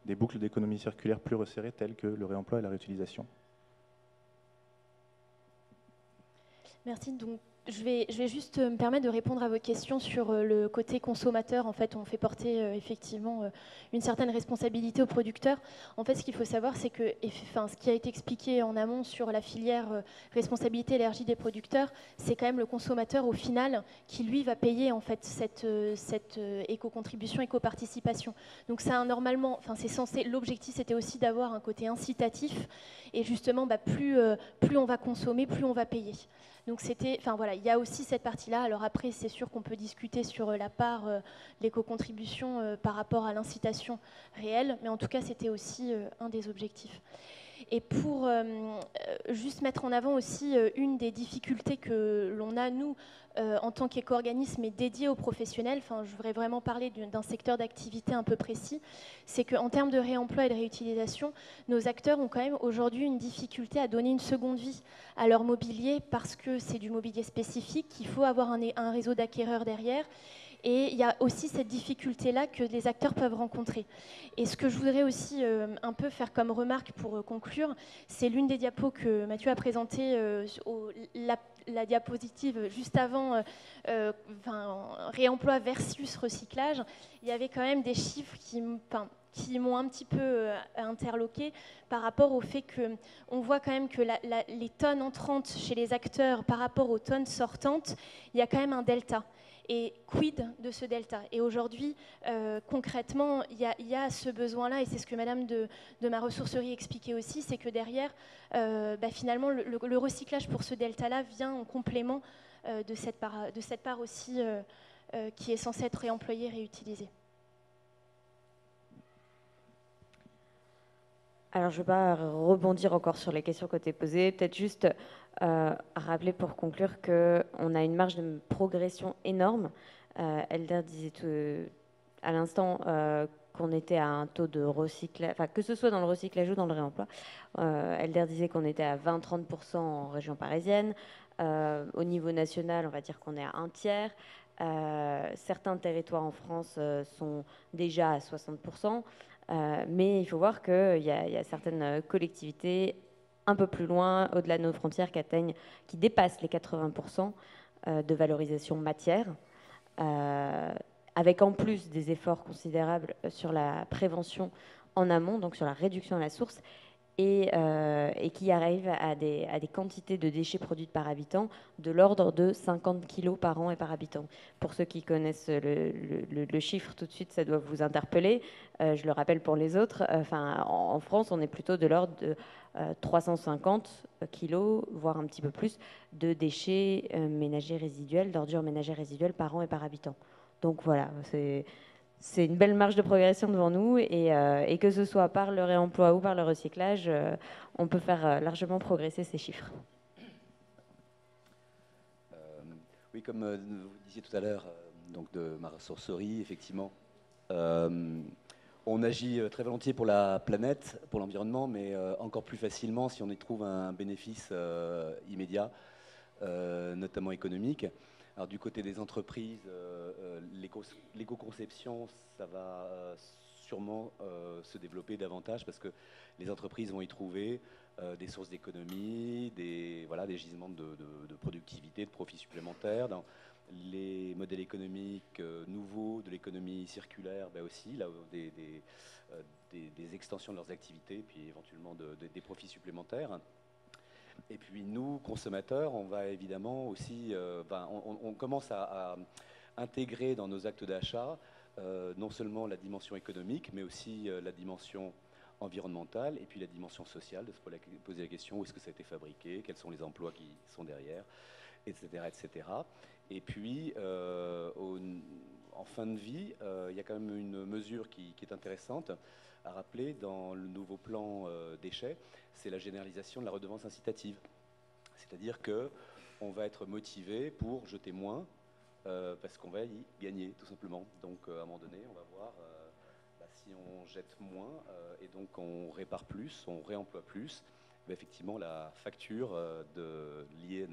des boucles d'économie circulaire plus resserrées telles que le réemploi et la réutilisation. Merci. Donc, je vais juste me permettre de répondre à vos questions sur le côté consommateur. En fait, on fait porter effectivement une certaine responsabilité aux producteurs. En fait, ce qu'il faut savoir, c'est que ce qui a été expliqué en amont sur la filière responsabilité élargie des producteurs, c'est quand même le consommateur au final qui, lui, va payer en fait cette éco-contribution, éco-participation. Donc, ça, normalement, c'est censé. L'objectif, c'était aussi d'avoir un côté incitatif. Et justement, plus on va consommer, plus on va payer. Donc voilà, il y a aussi cette partie-là. Alors après, c'est sûr qu'on peut discuter sur la part de l'éco-contribution par rapport à l'incitation réelle, mais en tout cas, c'était aussi un des objectifs. Et pour juste mettre en avant aussi une des difficultés que l'on a, nous, en tant qu'éco-organisme et dédié aux professionnels, je voudrais vraiment parler d'un secteur d'activité un peu précis, c'est qu'en termes de réemploi et de réutilisation, nos acteurs ont quand même aujourd'hui une difficulté à donner une seconde vie à leur mobilier parce que c'est du mobilier spécifique, qu'il faut avoir un réseau d'acquéreurs derrière. Et il y a aussi cette difficulté-là que les acteurs peuvent rencontrer. Et ce que je voudrais aussi un peu faire comme remarque pour conclure, c'est l'une des diapos que Mathieu a présentée, la diapositive juste avant, réemploi versus recyclage. Il y avait quand même des chiffres qui m'ont un petit peu interloqué par rapport au fait qu'on voit quand même que les tonnes entrantes chez les acteurs par rapport aux tonnes sortantes, il y a quand même un delta. Et quid de ce delta? Et aujourd'hui, concrètement, il y a ce besoin-là, et c'est ce que Madame de ma ressourcerie expliquait aussi, c'est que derrière, finalement, le recyclage pour ce delta-là vient en complément de cette part aussi qui est censée être réemployée, réutilisée. Alors, je ne vais pas rebondir encore sur les questions qui ont été posées. Peut-être juste rappeler pour conclure qu'on a une marge de progression énorme. Elder disait à l'instant qu'on était à un taux de recyclage, que ce soit dans le recyclage ou dans le réemploi. Elder disait qu'on était à 20-30% en région parisienne. Au niveau national, on va dire qu'on est à un tiers. Certains territoires en France sont déjà à 60%. Mais il faut voir qu'il y a certaines collectivités un peu plus loin, au-delà de nos frontières, qui dépassent les 80% de valorisation matière, avec en plus des efforts considérables sur la prévention en amont, donc sur la réduction à la source, et qui arrivent à des quantités de déchets produits par habitant de l'ordre de 50 kg par an et par habitant. Pour ceux qui connaissent le chiffre tout de suite, ça doit vous interpeller. Je le rappelle pour les autres. En France, on est plutôt de l'ordre de 350 kg, voire un petit peu plus, de déchets ménagers résiduels, d'ordures ménagères résiduelles par an et par habitant. Donc voilà, c'est une belle marge de progression devant nous et que ce soit par le réemploi ou par le recyclage, on peut faire largement progresser ces chiffres. Oui, comme vous disiez tout à l'heure, donc de ma ressourcerie, effectivement, on agit très volontiers pour la planète, pour l'environnement, mais encore plus facilement si on y trouve un bénéfice immédiat, notamment économique. Alors, du côté des entreprises, l'éco-conception, ça va sûrement se développer davantage parce que les entreprises vont y trouver des sources d'économie, des gisements de productivité, de profits supplémentaires. Dans les modèles économiques nouveaux de l'économie circulaire, aussi, là, des extensions de leurs activités, puis éventuellement des profits supplémentaires. Et puis nous, consommateurs, on va évidemment aussi, on commence à intégrer dans nos actes d'achat non seulement la dimension économique, mais aussi la dimension environnementale et puis la dimension sociale, de se poser la question où est-ce que ça a été fabriqué, quels sont les emplois qui sont derrière, etc. etc. Et puis, en fin de vie, il y a quand même une mesure qui est intéressante à rappeler dans le nouveau plan déchets, c'est la généralisation de la redevance incitative. C'est-à-dire qu'on va être motivé pour jeter moins parce qu'on va y gagner, tout simplement. Donc, à un moment donné, on va voir si on jette moins et donc on répare plus, on réemploie plus, effectivement, la facture liée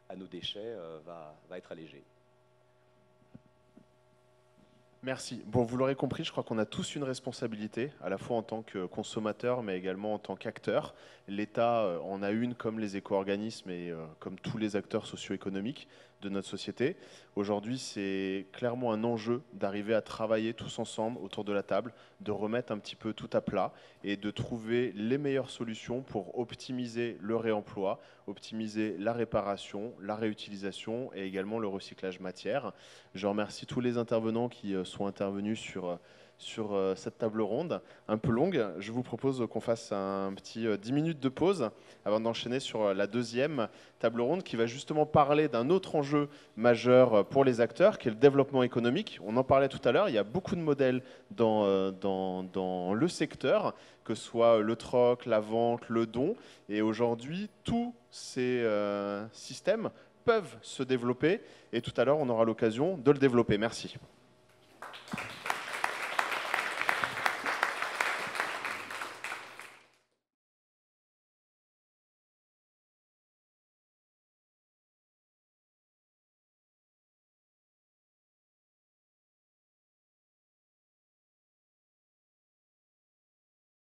à nos déchets va être allégé. Merci. Bon, vous l'aurez compris, je crois qu'on a tous une responsabilité, à la fois en tant que consommateur, mais également en tant qu'acteur. L'État en a une comme les éco-organismes et comme tous les acteurs socio-économiques de notre société. Aujourd'hui, c'est clairement un enjeu d'arriver à travailler tous ensemble autour de la table, de remettre un petit peu tout à plat et de trouver les meilleures solutions pour optimiser le réemploi, optimiser la réparation, la réutilisation et également le recyclage matière. Je remercie tous les intervenants qui sont intervenus sur cette table ronde un peu longue. Je vous propose qu'on fasse un petit 10 minutes de pause avant d'enchaîner sur la deuxième table ronde qui va justement parler d'un autre enjeu majeur pour les acteurs qui est le développement économique. On en parlait tout à l'heure, il y a beaucoup de modèles dans le secteur, que ce soit le troc, la vente, le don. Et aujourd'hui, tous ces systèmes peuvent se développer et tout à l'heure, on aura l'occasion de le développer. Merci.